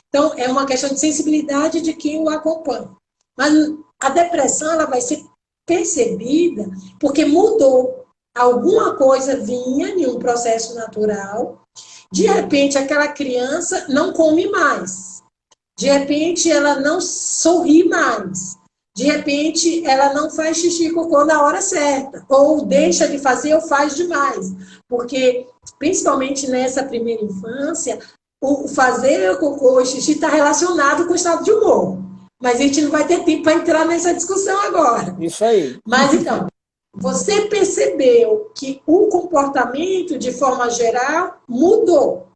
Então, é uma questão de sensibilidade de quem o acompanha. Mas a depressão ela vai ser percebida porque mudou. Alguma coisa vinha em um processo natural, de repente aquela criança não come mais, de repente ela não sorri mais, de repente ela não faz xixi e cocô na hora certa, ou deixa de fazer ou faz demais, porque principalmente nessa primeira infância, o fazer cocô e xixi está relacionado com o estado de humor, mas a gente não vai ter tempo para entrar nessa discussão agora. Isso aí. Mas então, você percebeu que o comportamento, de forma geral, mudou.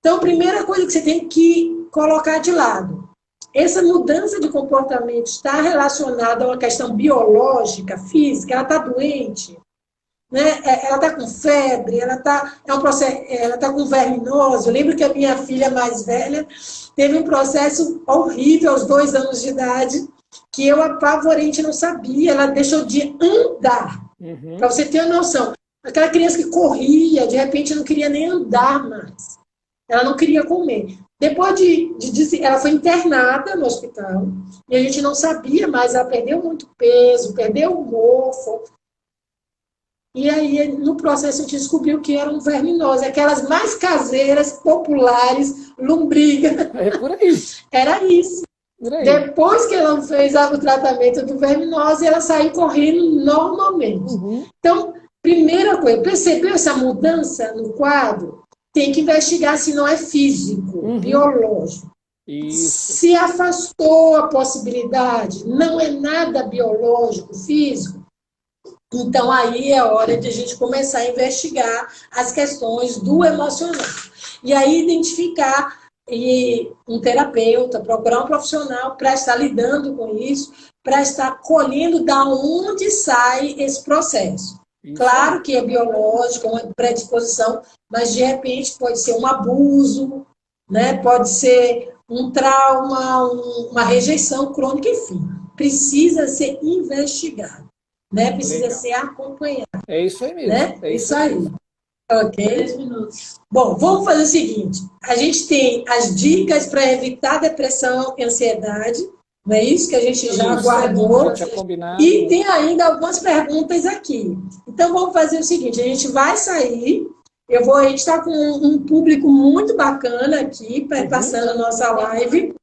Então, a primeira coisa que você tem que colocar de lado. Essa mudança de comportamento está relacionada a uma questão biológica, física, ela está doente, né? Ela está com febre, ela está com verminose. Eu lembro que a minha filha mais velha teve um processo horrível aos 2 anos de idade, que eu apavorente não sabia, ela deixou de andar. Para você ter uma noção. Aquela criança que corria, de repente não queria nem andar mais. Ela não queria comer. Depois ela foi internada no hospital, e a gente não sabia mais, ela perdeu muito peso, perdeu o mofo. E aí, no processo, a gente descobriu que era um verminose, aquelas mais caseiras, populares, lombriga. É por aí. Era isso. Depois que ela fez o tratamento do verminose, ela saiu correndo normalmente. Então, primeira coisa, percebeu essa mudança no quadro? Tem que investigar se não é físico, biológico. Isso. Se afastou a possibilidade, não é nada biológico, físico, Então, aí é hora de a gente começar a investigar as questões do emocional. E aí identificar um terapeuta, procurar um profissional para estar lidando com isso, para estar colhendo da onde sai esse processo. Isso. Claro que é biológico, é uma predisposição, mas de repente pode ser um abuso, né? Pode ser um trauma, uma rejeição crônica, enfim. Precisa ser investigado, né? Precisa Legal. ser acompanhado. É isso aí mesmo. Né? É isso aí. Ok? 10 minutos. Bom, vamos fazer o seguinte. A gente tem as dicas para evitar depressão e ansiedade. Não é isso que a gente já guardou. E tem ainda algumas perguntas aqui. Então, vamos fazer o seguinte. A gente vai sair. A gente está com um público muito bacana aqui, passando a nossa live.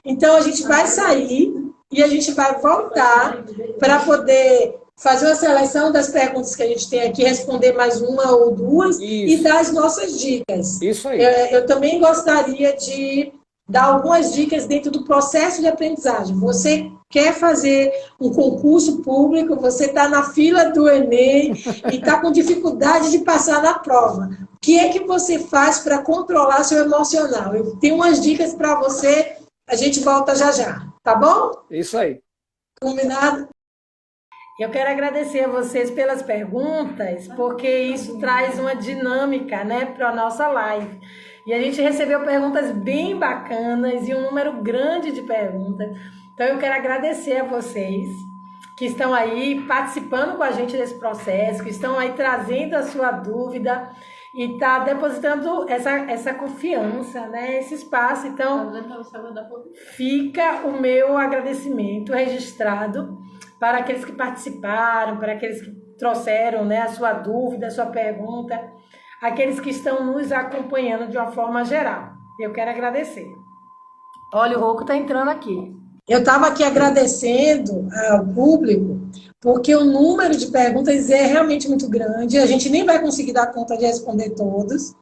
Então, a gente vai sair e a gente vai voltar para poder fazer uma seleção das perguntas que a gente tem aqui, responder mais uma ou duas e dar as nossas dicas. Isso aí. Eu também gostaria de dar algumas dicas dentro do processo de aprendizagem. Você quer fazer um concurso público, você está na fila do Enem e está com dificuldade de passar na prova. O que é que você faz para controlar seu emocional? Eu tenho umas dicas para você, a gente volta já já, tá bom? Isso aí. Combinado? Eu quero agradecer a vocês pelas perguntas, porque isso traz uma dinâmica, né, para a nossa live. E a gente recebeu perguntas bem bacanas e um número grande de perguntas. Então, eu quero agradecer a vocês que estão aí participando com a gente desse processo, que estão aí trazendo a sua dúvida e tá depositando essa confiança, né, esse espaço. Então, fica o meu agradecimento registrado para aqueles que participaram, para aqueles que trouxeram, né, a sua dúvida, a sua pergunta, aqueles que estão nos acompanhando de uma forma geral. Eu quero agradecer. Olha, o Rocco está entrando aqui. Eu estava aqui agradecendo ao público, porque o número de perguntas é realmente muito grande, a gente nem vai conseguir dar conta de responder todas,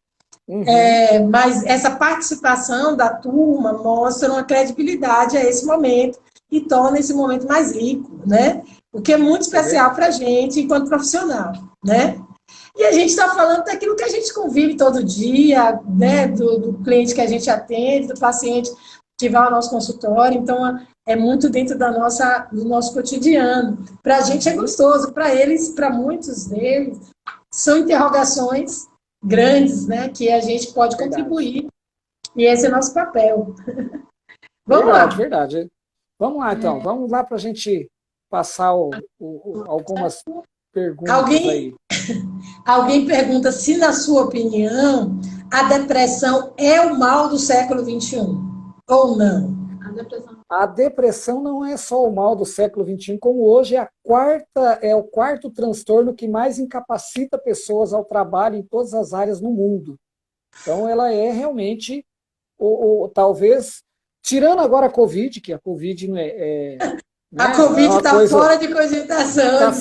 mas essa participação da turma mostra uma credibilidade a esse momento, e torna esse momento mais rico, né? O que é muito especial para a gente enquanto profissional, né? E a gente está falando daquilo que a gente convive todo dia, né? Do cliente que a gente atende, do paciente que vai ao nosso consultório. Então, é muito dentro do nosso cotidiano. Para a gente é gostoso, para eles, para muitos deles, são interrogações grandes, né? Que a gente pode contribuir. E esse é o nosso papel. Vamos lá. Verdade. Vamos lá, então. Vamos lá para a gente passar algumas perguntas aí. Alguém pergunta se, na sua opinião, a depressão é o mal do século XXI ou não? A depressão não é só o mal do século XXI, como hoje é o quarto transtorno que mais incapacita pessoas ao trabalho em todas as áreas no mundo. Então, ela é realmente, talvez... Tirando agora a Covid, que a Covid não é... a Covid está fora de cogitação.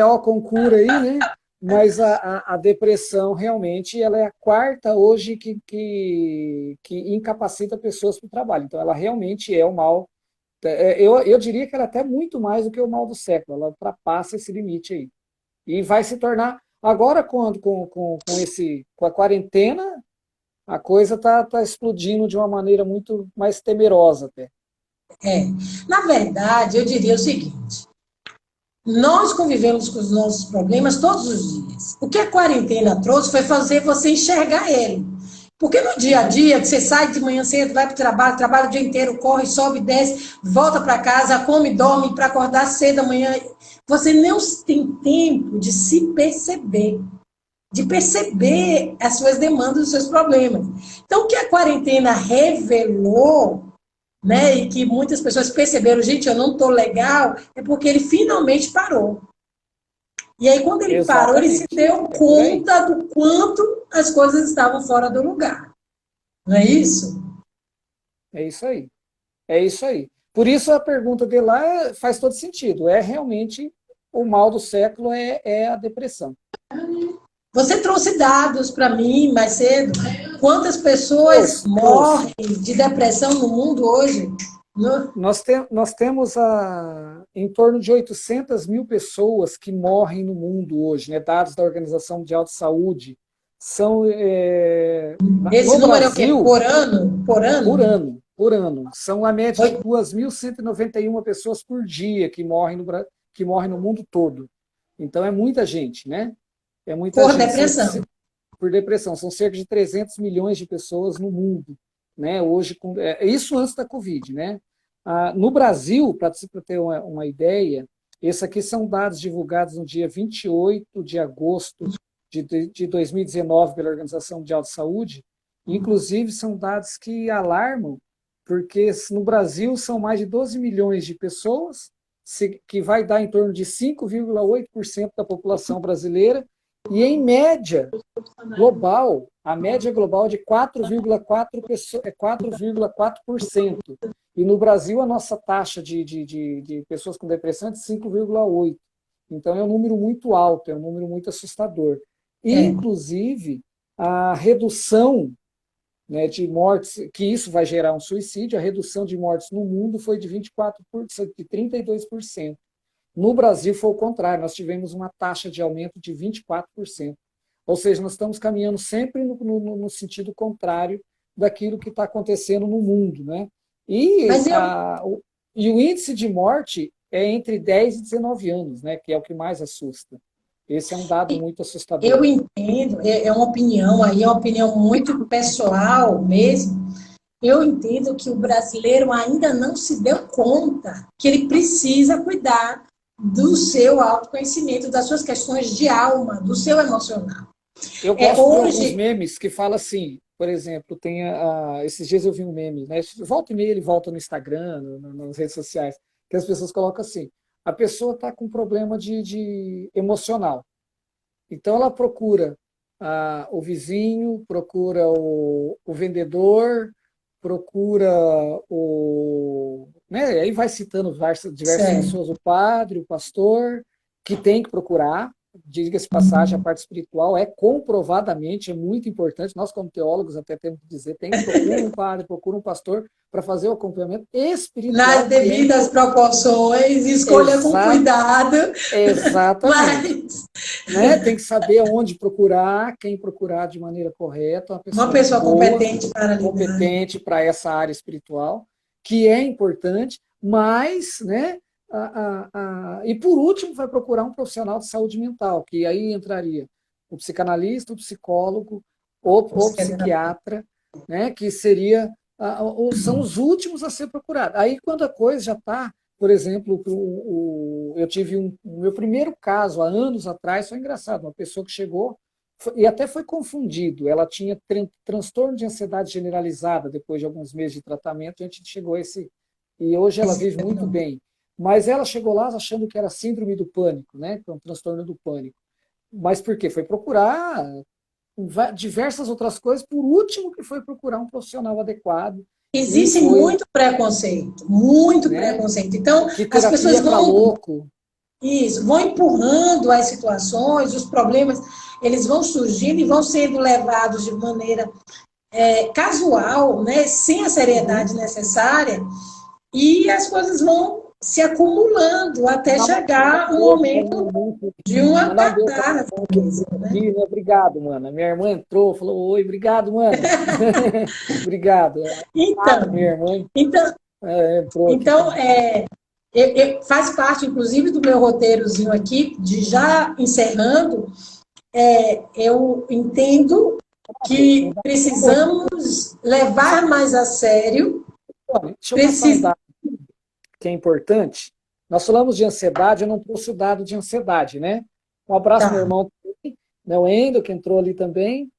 Ó concura aí, né? Mas a depressão, realmente, ela é a quarta hoje que incapacita pessoas para o trabalho. Então, ela realmente é o mal. Eu diria que ela é até muito mais do que o mal do século. Ela ultrapassa esse limite aí. E vai se tornar... Agora, com a quarentena... A coisa está explodindo de uma maneira muito mais temerosa até. Na verdade, eu diria o seguinte. Nós convivemos com os nossos problemas todos os dias. O que a quarentena trouxe foi fazer você enxergar ele. Porque no dia a dia, que você sai de manhã cedo, vai para o trabalho, trabalha o dia inteiro, corre, sobe, desce, volta para casa, come, dorme, para acordar cedo amanhã. Você não tem tempo de se perceber. De perceber as suas demandas, os seus problemas. Então, o que a quarentena revelou, né, e que muitas pessoas perceberam, gente, eu não estou legal, é porque ele finalmente parou. E aí, quando ele parou, ele se deu conta do quanto as coisas estavam fora do lugar. Não é isso? É isso aí. É isso aí. Por isso, a pergunta dele lá faz todo sentido. É realmente o mal do século é a depressão. Você trouxe dados para mim mais cedo. Quantas pessoas morrem de depressão no mundo hoje? Nós temos em torno de 800 mil pessoas que morrem no mundo hoje, né? Dados da Organização Mundial de Saúde. Esse No número é o quê? Brasil, Por ano? Por ano? por ano. São a média de Oi? 2.191 pessoas por dia que morrem no mundo todo. Então é muita gente, né? É muita Por gente. depressão. Por depressão. São cerca de 300 milhões de pessoas no mundo, né? Hoje, isso antes da Covid, né? No Brasil, para ter uma ideia, esses aqui são dados divulgados no dia 28 de agosto de 2019 pela Organização Mundial de Saúde. Inclusive, são dados que alarmam, porque no Brasil são mais de 12 milhões de pessoas, que vai dar em torno de 5,8% da população brasileira, e em média global, a média global é de 4,4%. E no Brasil, a nossa taxa de pessoas com depressão é de 5,8%. Então, é um número muito alto, é um número muito assustador. Inclusive, a redução, né, de mortes, que isso vai gerar um suicídio, a redução de mortes no mundo foi de 24%, de 32%. No Brasil foi o contrário, nós tivemos uma taxa de aumento de 24%. Ou seja, nós estamos caminhando sempre no sentido contrário daquilo que está acontecendo no mundo, né? Mas E o índice de morte é entre 10 e 19 anos, né? Que é o que mais assusta. Esse é um dado muito assustador. eu entendo, é uma opinião aí, é uma opinião muito pessoal mesmo. Eu entendo que o brasileiro ainda não se deu conta que ele precisa cuidar do seu autoconhecimento, das suas questões de alma, do seu emocional. Eu gosto de alguns memes que falam assim, por exemplo, esses dias eu vi um meme, né? Volta e meia ele volta no Instagram, nas redes sociais, que as pessoas colocam assim, a pessoa está com problema de emocional. Então ela procura o vizinho, procura o vendedor, procura né? Aí vai citando diversas pessoas, o padre, o pastor, que tem que procurar. Diga-se passagem, a parte espiritual é comprovadamente, é muito importante. Nós, como teólogos, até temos que dizer, tem que procurar um padre, procura um pastor para fazer o acompanhamento espiritual. Nas devidas proporções, escolha com cuidado. Exatamente. Né? Tem que saber onde procurar, quem procurar de maneira correta. Uma pessoa boa, competente para essa área espiritual, que é importante, mas, né? E por último, vai procurar um profissional de saúde mental, que aí entraria o psicanalista, o psicólogo, o psiquiatra, né, que são os últimos a ser procurados. Aí, quando a coisa já está, por exemplo, eu tive o meu primeiro caso, há anos atrás, foi engraçado, uma pessoa que chegou, e até foi confundido, ela tinha transtorno de ansiedade generalizada, depois de alguns meses de tratamento, a gente chegou a e hoje ela vive muito bem. Mas ela chegou lá achando que era síndrome do pânico, né? Que é um transtorno do pânico. Mas por quê? Foi procurar diversas outras coisas, por último que foi procurar um profissional adequado. Existe muito preconceito, muito preconceito. Então, as pessoas vão empurrando as situações, os problemas, eles vão surgindo e vão sendo levados de maneira casual, né? Sem a seriedade necessária, e as coisas vão se acumulando até chegar um momento de uma catástrofe. Né? Obrigado, mana. Minha irmã entrou, falou, oi, obrigado, mana. Obrigado. Minha irmã então faz parte, inclusive, do meu roteirozinho aqui, de já encerrando, eu entendo que precisamos levar mais a sério. Deixa eu passar que é importante. Nós falamos de ansiedade, eu não trouxe o dado de ansiedade, né? Um abraço, meu irmão, o Endo, que entrou ali também.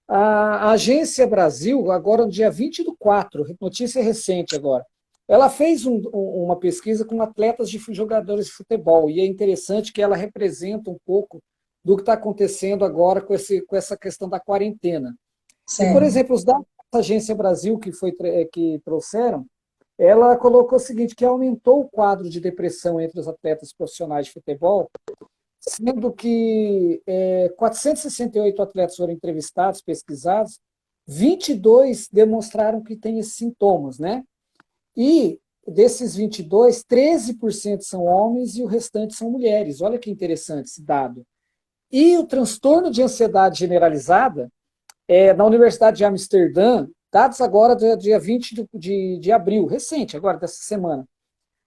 A Agência Brasil, agora no dia 20/4, notícia recente agora, ela fez uma pesquisa com atletas jogadores de futebol, e é interessante que ela representa um pouco do que está acontecendo agora com essa questão da quarentena. E, por exemplo, os dados da Agência Brasil que trouxeram, ela colocou o seguinte, que aumentou o quadro de depressão entre os atletas profissionais de futebol, sendo que 468 atletas foram entrevistados, pesquisados, 22 demonstraram que têm esses sintomas, né? E desses 22, 13% são homens e o restante são mulheres. Olha que interessante esse dado. E o transtorno de ansiedade generalizada, na Universidade de Amsterdã, dados agora do dia 20 de abril, recente, agora dessa semana,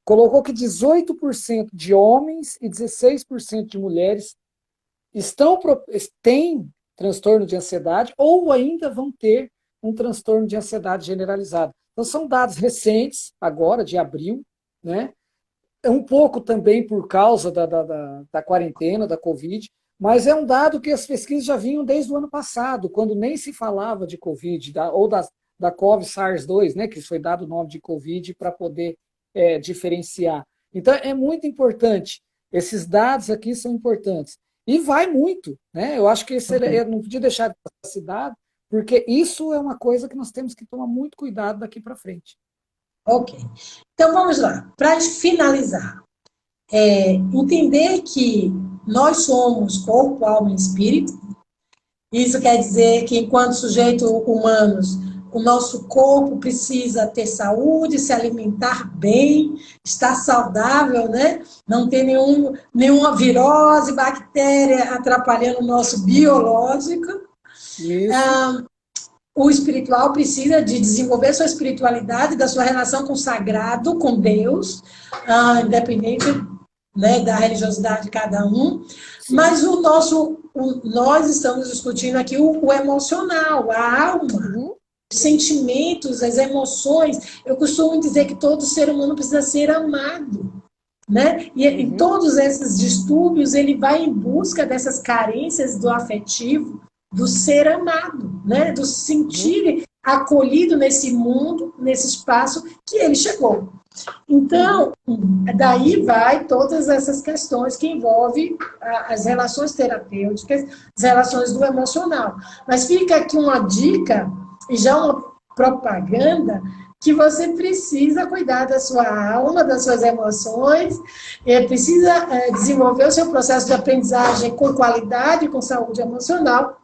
colocou que 18% de homens e 16% de mulheres têm transtorno de ansiedade ou ainda vão ter um transtorno de ansiedade generalizada. Então, são dados recentes, agora, de abril, né? Um pouco também por causa da quarentena, da Covid, mas é um dado que as pesquisas já vinham desde o ano passado, quando nem se falava de Covid, ou da COVID-SARS-2, né, que foi dado o nome de Covid para poder diferenciar. Então, é muito importante. Esses dados aqui são importantes. E vai muito, né? Eu acho que eu não podia deixar de passar esse dado, porque isso é uma coisa que nós temos que tomar muito cuidado daqui para frente. Ok. Então, vamos lá. Para finalizar, entender que nós somos corpo, alma e espírito. Isso quer dizer que, enquanto sujeitos humanos, o nosso corpo precisa ter saúde, se alimentar bem, estar saudável, né? Não ter nenhuma virose, bactéria atrapalhando o nosso biológico. Isso. O espiritual precisa de desenvolver sua espiritualidade, da sua relação com o sagrado, com Deus, independente, né, da religiosidade de cada um. Sim. Mas nós estamos discutindo aqui o emocional, a alma, os sentimentos, as emoções. Eu costumo dizer que todo ser humano precisa ser amado, né? E em todos esses distúrbios, ele vai em busca dessas carências do afetivo, do ser amado, né? Do se sentir acolhido nesse mundo, nesse espaço que ele chegou. Então, daí vai todas essas questões que envolvem as relações terapêuticas, as relações do emocional. Mas fica aqui uma dica, e já uma propaganda, que você precisa cuidar da sua alma, das suas emoções, precisa desenvolver o seu processo de aprendizagem com qualidade, com saúde emocional.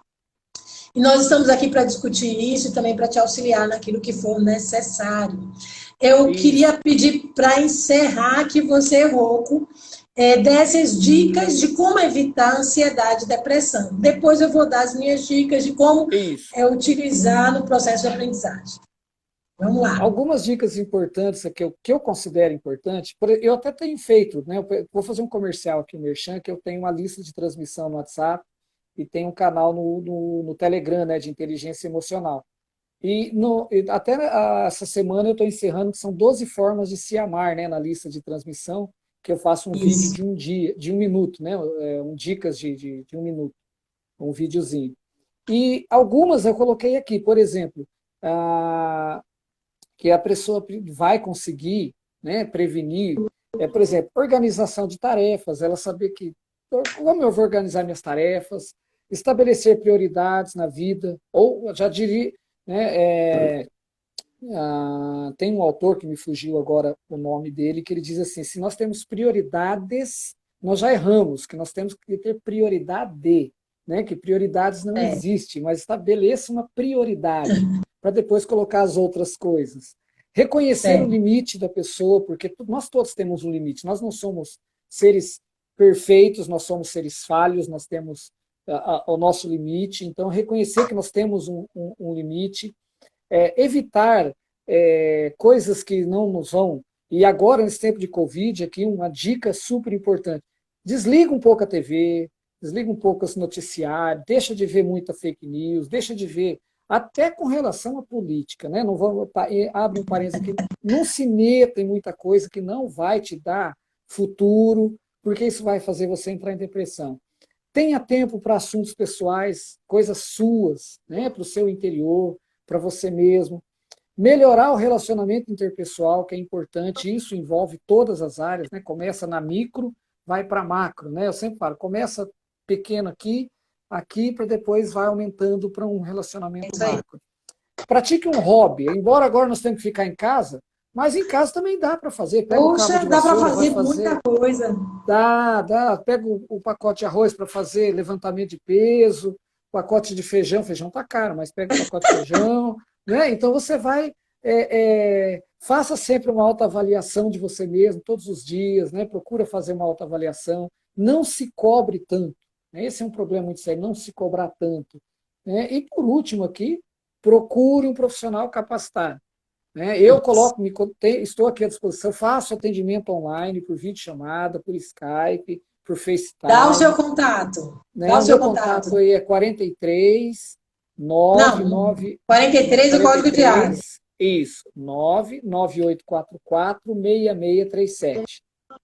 E nós estamos aqui para discutir isso e também para te auxiliar naquilo que for necessário. Eu queria pedir para encerrar que você, Rocco, desse as dicas de como evitar ansiedade e depressão. Depois eu vou dar as minhas dicas de como utilizar no processo de aprendizagem. Vamos lá. Algumas dicas importantes que eu considero importante, eu até tenho feito, né? Eu vou fazer um comercial aqui no Merchan, que eu tenho uma lista de transmissão no WhatsApp e tem um canal no Telegram, né, de inteligência emocional. E até essa semana eu estou encerrando, que são 12 formas de se amar, né, na lista de transmissão, que eu faço um vídeo de um minuto, né, dicas de um minuto, um videozinho. E algumas eu coloquei aqui, por exemplo, que a pessoa vai conseguir, né, prevenir, por exemplo, organização de tarefas, ela saber como eu vou organizar minhas tarefas, estabelecer prioridades na vida, ou já diria, né, tem um autor que me fugiu agora o nome dele, que ele diz assim, se nós temos prioridades, nós já erramos, que nós temos que ter prioridade, né, que prioridades não existem, mas estabeleça uma prioridade, para depois colocar as outras coisas. Reconhecer o limite da pessoa, porque nós todos temos um limite, nós não somos seres perfeitos, nós somos seres falhos, nós temos o nosso limite, então reconhecer que nós temos um limite, evitar coisas que não nos vão, e agora nesse tempo de Covid, aqui uma dica super importante, desliga um pouco a TV, desliga um pouco os noticiários, deixa de ver muita fake news, deixa de ver, até com relação à política, né? Não vamos, abre um parênteses aqui, não se meta em muita coisa que não vai te dar futuro, porque isso vai fazer você entrar em depressão. Tenha tempo para assuntos pessoais, coisas suas, né, para o seu interior, para você mesmo. Melhorar o relacionamento interpessoal, que é importante, isso envolve todas as áreas, né? Começa na micro, vai para macro, né? Eu sempre falo, começa pequeno aqui, para depois vai aumentando para um relacionamento macro. Pratique um hobby, embora agora nós temos que ficar em casa, mas em casa também dá para fazer. Pega Poxa, dá para fazer muita coisa. Dá. Pega o pacote de arroz para fazer levantamento de peso, pacote de feijão está caro, mas pega o pacote de feijão, né? Então você vai faça sempre uma autoavaliação de você mesmo, todos os dias, né? Procura fazer uma autoavaliação. Não se cobre tanto. Né? Esse é um problema muito sério, não se cobrar tanto. Né? E, por último, aqui, procure um profissional capacitado. Né? Eu estou aqui à disposição, faço atendimento online, por videochamada, por Skype, por FaceTime. Dá o seu contato. Né? Dá o O seu meu contato aí é 43 99 43 o código de área. Isso, 99844-6637.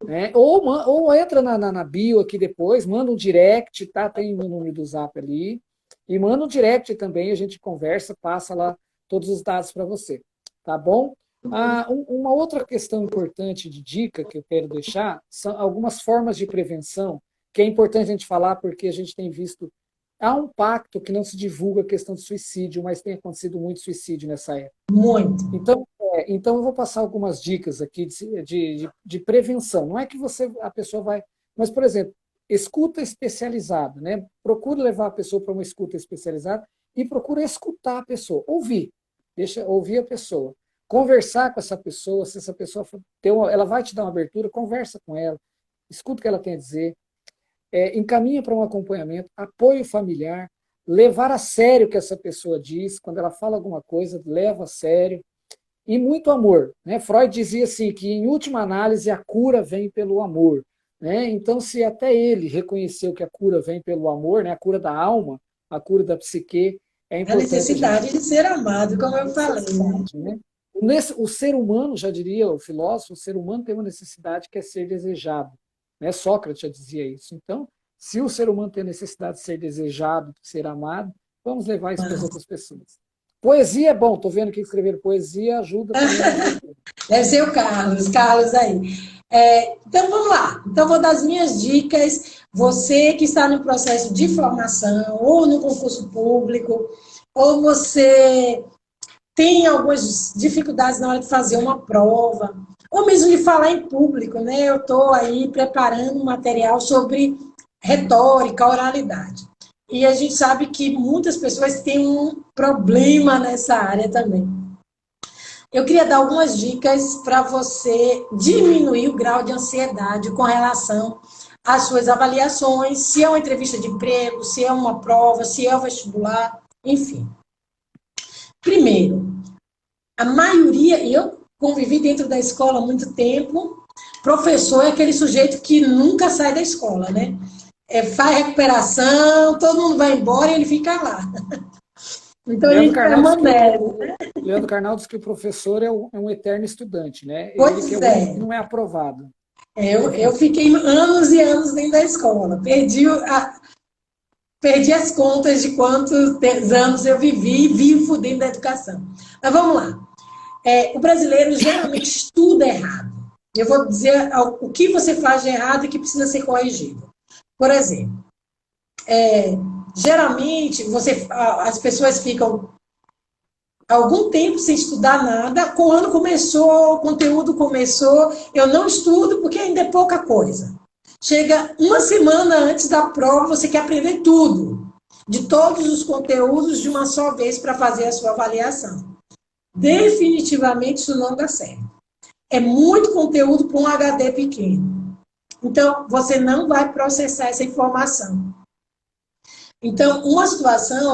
Né? Ou entra na bio aqui depois, manda um direct, tá? Tem o meu número do Zap ali. E manda um direct também, a gente conversa, passa lá todos os dados para você. Tá bom? Uma outra questão importante de dica que eu quero deixar são algumas formas de prevenção, que é importante a gente falar porque a gente tem visto. Há um pacto que não se divulga a questão de suicídio, mas tem acontecido muito suicídio nessa época. Muito. Então eu vou passar algumas dicas aqui de prevenção. Não é que a pessoa vai... Mas, por exemplo, escuta especializada. Né? Procure levar a pessoa para uma escuta especializada e procure escutar a pessoa. Deixa ouvir a pessoa. Conversar com essa pessoa, se essa pessoa ela vai te dar uma abertura, conversa com ela, escuta o que ela tem a dizer. Encaminha para um acompanhamento, apoio familiar, levar a sério o que essa pessoa diz, quando ela fala alguma coisa, leva a sério, e muito amor. Né? Freud dizia assim, que em última análise a cura vem pelo amor. Né? Então, se até ele reconheceu que a cura vem pelo amor, né? A cura da alma, a cura da psique, é importante. A necessidade de ser amado, como eu falei. Né? O ser humano, já diria o filósofo, o ser humano tem uma necessidade que é ser desejado. Né? Sócrates já dizia isso. Então, se o ser humano tem a necessidade de ser desejado, de ser amado, vamos levar isso para as outras pessoas. Poesia é bom, estou vendo que escrever poesia ajuda também. Deve ser o Carlos aí. Então, vamos lá. Então, vou dar as minhas dicas. Você que está no processo de formação, ou no concurso público, ou você tem algumas dificuldades na hora de fazer uma prova, ou mesmo de falar em público, né? Eu estou aí preparando um material sobre retórica, oralidade. E a gente sabe que muitas pessoas têm um problema nessa área também. Eu queria dar algumas dicas para você diminuir o grau de ansiedade com relação às suas avaliações, se é uma entrevista de emprego, se é uma prova, se é o vestibular, enfim. Primeiro, a maioria, e eu convivi dentro da escola há muito tempo, professor é aquele sujeito que nunca sai da escola, né? Faz recuperação, todo mundo vai embora e ele fica lá. Então ele permanece. Leandro Carnal diz que o professor é um eterno estudante, né? Pois ele é. Não é aprovado. Eu fiquei anos e anos dentro da escola. Perdi as contas de quantos anos eu vivo dentro da educação. Mas vamos lá. O brasileiro geralmente estuda errado. Eu vou dizer o que você faz de errado e que precisa ser corrigido. Por exemplo, geralmente as pessoas ficam algum tempo sem estudar nada, o ano começou, o conteúdo começou, eu não estudo porque ainda é pouca coisa. Chega uma semana antes da prova, você quer aprender tudo, de todos os conteúdos de uma só vez para fazer a sua avaliação. Definitivamente isso não dá certo. É muito conteúdo para um HD pequeno. Então, você não vai processar essa informação. Então, uma situação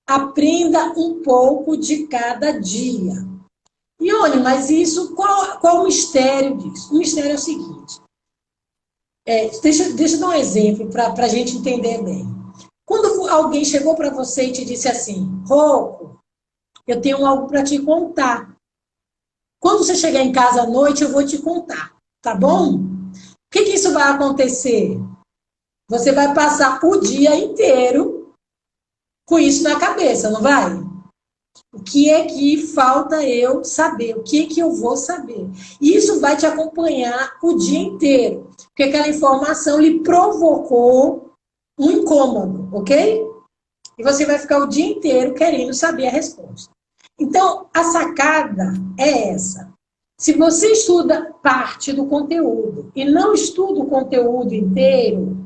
aprenda um pouco de cada dia. E olha, mas isso, qual o mistério disso? O mistério é o seguinte. Deixa eu dar um exemplo para a gente entender bem. Quando alguém chegou para você e te disse assim, Rocco, eu tenho algo para te contar. Quando você chegar em casa à noite, eu vou te contar, tá bom? O que isso vai acontecer? Você vai passar o dia inteiro com isso na cabeça, não vai? O que é que falta eu saber? O que é que eu vou saber? Isso vai te acompanhar o dia inteiro, porque aquela informação lhe provocou um incômodo, ok? E você vai ficar o dia inteiro querendo saber a resposta. Então, a sacada é essa. Se você estuda parte do conteúdo e não estuda o conteúdo inteiro,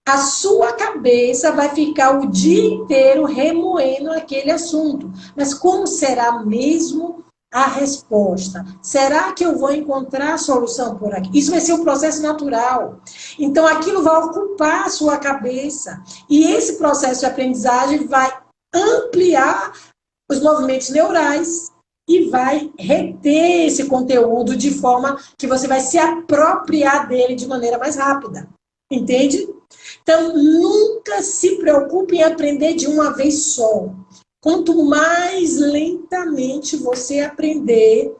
a sua cabeça vai ficar o dia inteiro remoendo aquele assunto. Mas como será mesmo a resposta? Será que eu vou encontrar a solução por aqui? Isso vai ser um processo natural. Então, aquilo vai ocupar a sua cabeça. E esse processo de aprendizagem vai ampliar os movimentos neurais e vai reter esse conteúdo de forma que você vai se apropriar dele de maneira mais rápida. Entende? Então, nunca se preocupe em aprender de uma vez só. Quanto mais lentamente você aprender,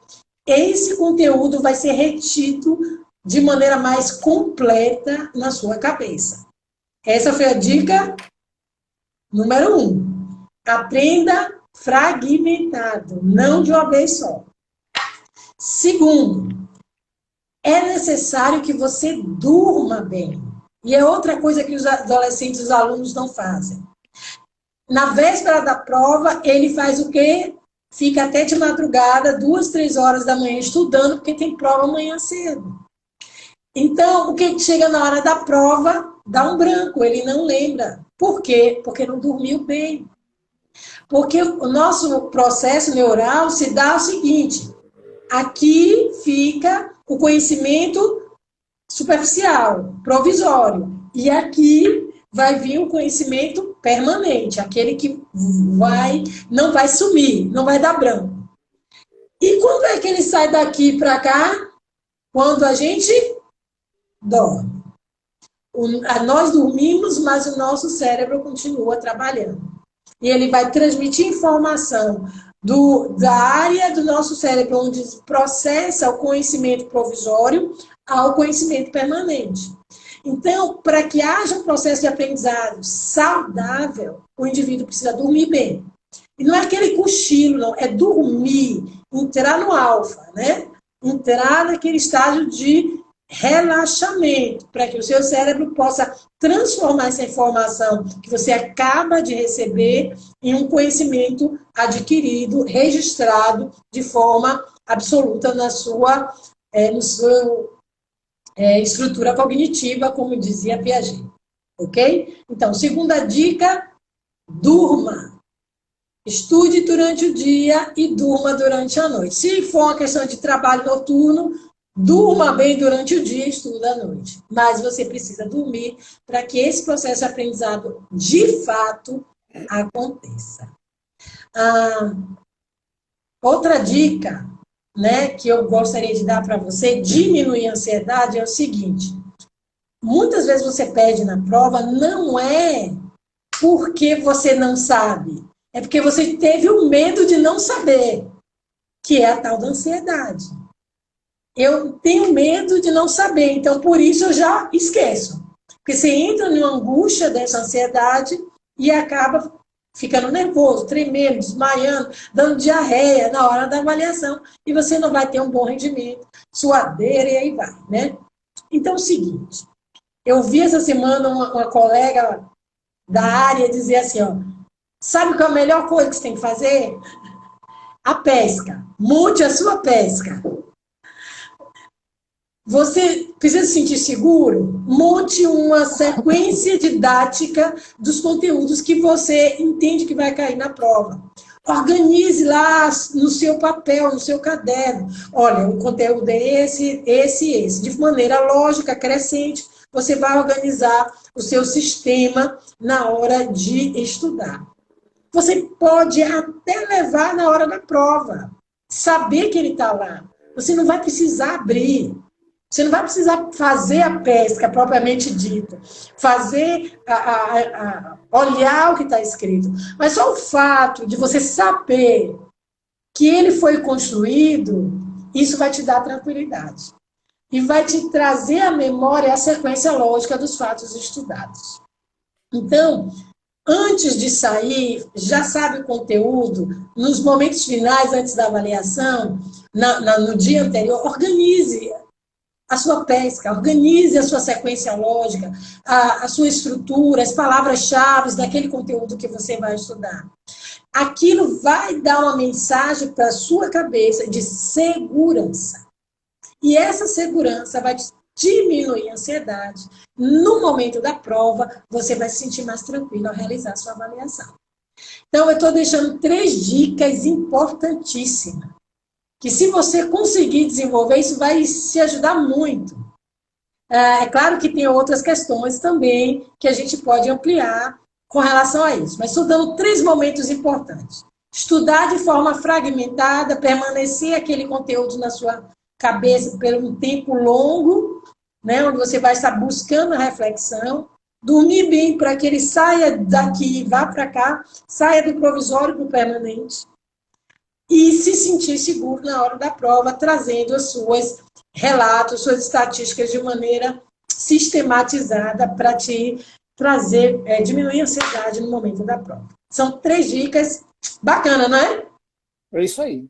esse conteúdo vai ser retido de maneira mais completa na sua cabeça. Essa foi a dica número 1. Aprenda fragmentado, não de uma vez só. Segundo, é necessário que você durma bem. E é outra coisa que os adolescentes, os alunos não fazem. Na véspera da prova, ele faz o quê? Fica até de madrugada, 2, 3 horas da manhã estudando, porque tem prova amanhã cedo. Então, o que chega na hora da prova, dá um branco, ele não lembra. Por quê? Porque não dormiu bem. Porque o nosso processo neural se dá o seguinte, aqui fica o conhecimento superficial, provisório, e aqui vai vir o conhecimento permanente, aquele que não vai sumir, não vai dar branco. E quando é que ele sai daqui para cá? Quando a gente dorme. Nós dormimos, mas o cérebro continua trabalhando. E ele vai transmitir informação da área do nosso cérebro onde processa o conhecimento provisório ao conhecimento permanente. Então, para que haja um processo de aprendizado saudável, o indivíduo precisa dormir bem. E não é aquele cochilo, não, é dormir, entrar no alfa, né? Entrar naquele estágio de relaxamento, para que o seu cérebro possa transformar essa informação que você acaba de receber em um conhecimento adquirido, registrado de forma absoluta na sua estrutura cognitiva, como dizia Piaget. Ok? Então, segunda dica, durma. Estude durante o dia e durma durante a noite. Se for uma questão de trabalho noturno, durma bem durante o dia e estuda à noite. Mas você precisa dormir para que esse processo de aprendizado, de fato, aconteça. Outra dica, né, que eu gostaria de dar para você, diminuir a ansiedade, é o seguinte. Muitas vezes você perde na prova, não é porque você não sabe, é porque você teve o medo de não saber, que é a tal da ansiedade. Eu tenho medo de não saber, então por isso eu já esqueço. Porque você entra numa angústia dessa ansiedade e acaba ficando nervoso, tremendo, desmaiando, dando diarreia na hora da avaliação e você não vai ter um bom rendimento, suadeira e aí vai, né? Então é o seguinte, eu vi essa semana uma colega da área dizer assim, ó, sabe qual é a melhor coisa que você tem que fazer? A pesca. Monte a sua pesca. Você precisa se sentir seguro? Monte uma sequência didática dos conteúdos que você entende que vai cair na prova. Organize lá no seu papel, no seu caderno. Olha, o conteúdo é esse. De maneira lógica, crescente, você vai organizar o seu sistema na hora de estudar. Você pode até levar na hora da prova. Saber que ele está lá. Você não vai precisar abrir. Você não vai precisar fazer a pesca propriamente dita, olhar o que está escrito. Mas só o fato de você saber que ele foi construído, isso vai te dar tranquilidade. E vai te trazer à memória a sequência lógica dos fatos estudados. Então, antes de sair, já sabe o conteúdo, nos momentos finais, antes da avaliação, no dia anterior, organize a sua pesca, organize a sua sequência lógica, a sua estrutura, as palavras-chave daquele conteúdo que você vai estudar. Aquilo vai dar uma mensagem para a sua cabeça de segurança. E essa segurança vai diminuir a ansiedade. No momento da prova, você vai se sentir mais tranquilo ao realizar a sua avaliação. Então, eu estou deixando 3 dicas importantíssimas. que se você conseguir desenvolver, isso vai te ajudar muito. É claro que tem outras questões também que a gente pode ampliar com relação a isso, mas estou dando 3 momentos importantes. Estudar de forma fragmentada, permanecer aquele conteúdo na sua cabeça por um tempo longo, né, onde você vai estar buscando a reflexão, dormir bem para que ele saia daqui e vá para cá, saia do provisório para o permanente, e se sentir seguro na hora da prova, trazendo os seus relatos, suas estatísticas de maneira sistematizada para te trazer, diminuir a ansiedade no momento da prova. São 3 dicas bacanas, não é? É isso aí.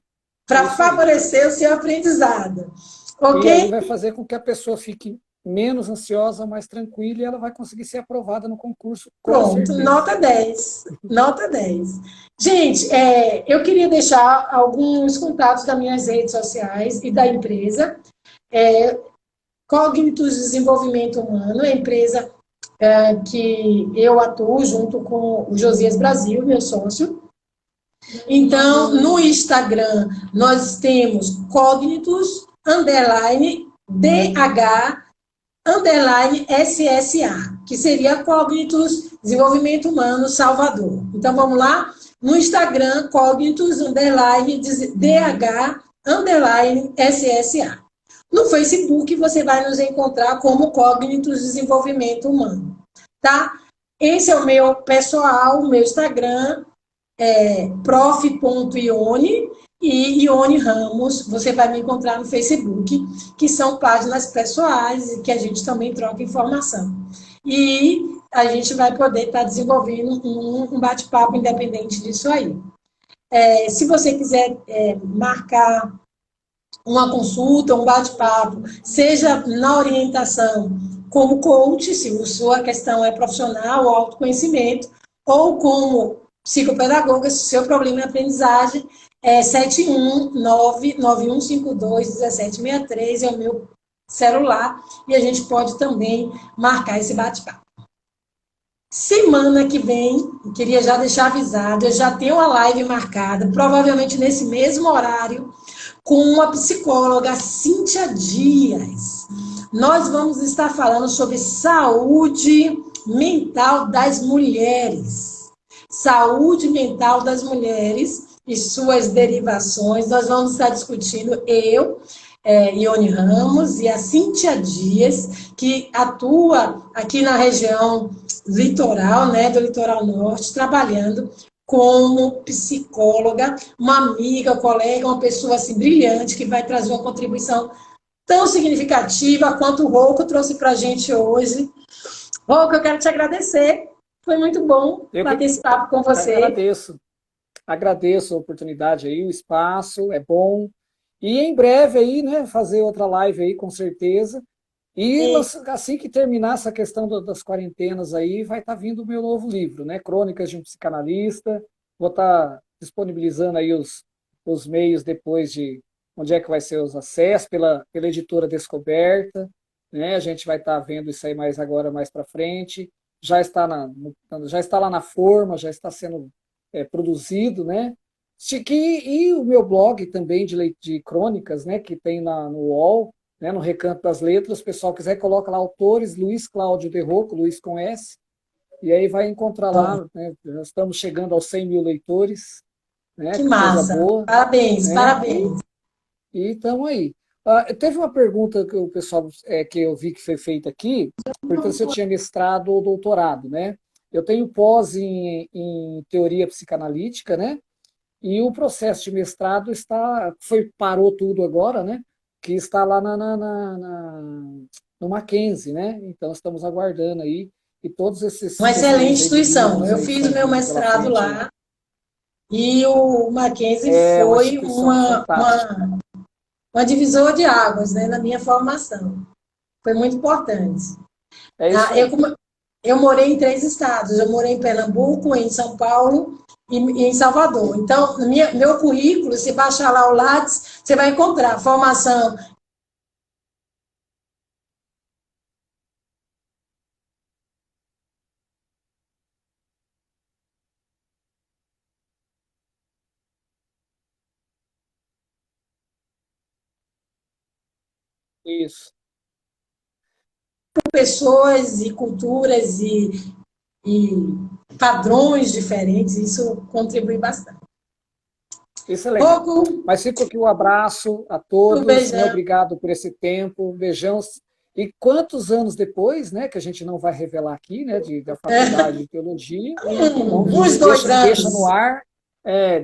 Para favorecer o seu aprendizado. E aí Ok? vai fazer com que a pessoa fique menos ansiosa, mais tranquila, e ela vai conseguir ser aprovada no concurso, com Pronto, certeza. nota 10. Nota 10. Gente, eu queria deixar alguns contatos das minhas redes sociais e da empresa. Cognitus Desenvolvimento Humano, é a empresa que eu atuo junto com o Josias Brasil, meu sócio. Então, no Instagram, nós temos Cognitus, DH, SSA, que seria Cognitus Desenvolvimento Humano Salvador. Então, vamos lá? No Instagram, Cognitus, DH, SSA. No Facebook, você vai nos encontrar como Cognitus Desenvolvimento Humano, tá? Esse é o meu pessoal, o meu Instagram, prof.ione e Ione Ramos. Você vai me encontrar no Facebook, que são páginas pessoais e que a gente também troca informação. E a gente vai poder estar desenvolvendo um bate-papo independente disso aí. Se você quiser marcar uma consulta, um bate-papo, seja na orientação como coach, se a sua questão é profissional ou autoconhecimento, ou como psicopedagoga, se o seu problema é aprendizagem, 71991521763 é o meu celular, e a gente pode também marcar esse bate-papo. Semana que vem, queria já deixar avisado, eu já tenho uma live marcada, provavelmente nesse mesmo horário, com uma psicóloga, Cíntia Dias. Nós vamos estar falando sobre saúde mental das mulheres. Saúde mental das mulheres e suas derivações. Nós vamos estar discutindo, Ione Ramos, e a Cíntia Dias, que atua aqui na região litoral, né, do litoral norte, trabalhando como psicóloga, uma amiga, colega, uma pessoa assim, brilhante, que vai trazer uma contribuição tão significativa quanto o Rocco trouxe para a gente hoje. Rocco, eu quero te agradecer. Foi muito bom bater esse papo com você. Agradeço a oportunidade aí, o espaço, é bom. E em breve aí, né, fazer outra live aí, com certeza. E assim que terminar essa questão das quarentenas aí, vai estar vindo o meu novo livro, né? Crônicas de um Psicanalista. Vou estar disponibilizando aí os meios depois de onde é que vai ser os acessos, pela editora Descoberta, né? A gente vai estar vendo isso aí mais agora, mais para frente. Já está lá na forma, já está sendo produzido, né? E o meu blog também de crônicas, né? Que tem no UOL, né, no Recanto das Letras, o pessoal quiser, coloca lá autores, Luiz Cláudio de Rocco, Luiz com S, e aí vai encontrar lá, né, nós estamos chegando aos 100 mil leitores, né, que massa, boa, parabéns, né, parabéns. E estamos aí. Teve uma pergunta que o pessoal, que eu vi que foi feita aqui, porque se eu tinha mestrado ou doutorado, né? Eu tenho pós em teoria psicanalítica, né? E o processo de mestrado parou tudo agora, né? Que está lá no Mackenzie, né? Então estamos aguardando aí e todos Uma esses excelente meios aí de instituição. livros Eu aí que fiz o estão meu vindo pela mestrado frente aí. lá e o Mackenzie É uma foi instituição fantástica. uma divisora de águas, né, na minha formação. Foi muito importante. É isso Eu, aí. eu morei em 3 estados. Eu morei em Pernambuco, em São Paulo e em Salvador. Então, no meu currículo, se baixar lá o Lattes, você vai encontrar formação Isso. por pessoas e culturas e padrões diferentes, isso contribui bastante. Isso é legal. Pouco, Mas fica aqui um abraço a um todos, né? beijão. Obrigado por esse tempo, beijão. E quantos anos depois, né, que a gente não vai revelar aqui, né, da faculdade de teologia, então Uns 2 anos. deixa no ar,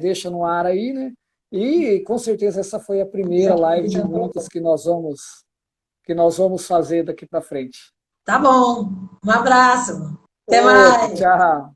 deixa no ar aí, né? E com certeza essa foi a primeira live de muitas que nós vamos fazer daqui para frente. Tá bom. Um abraço. Até Outro, mais. tchau.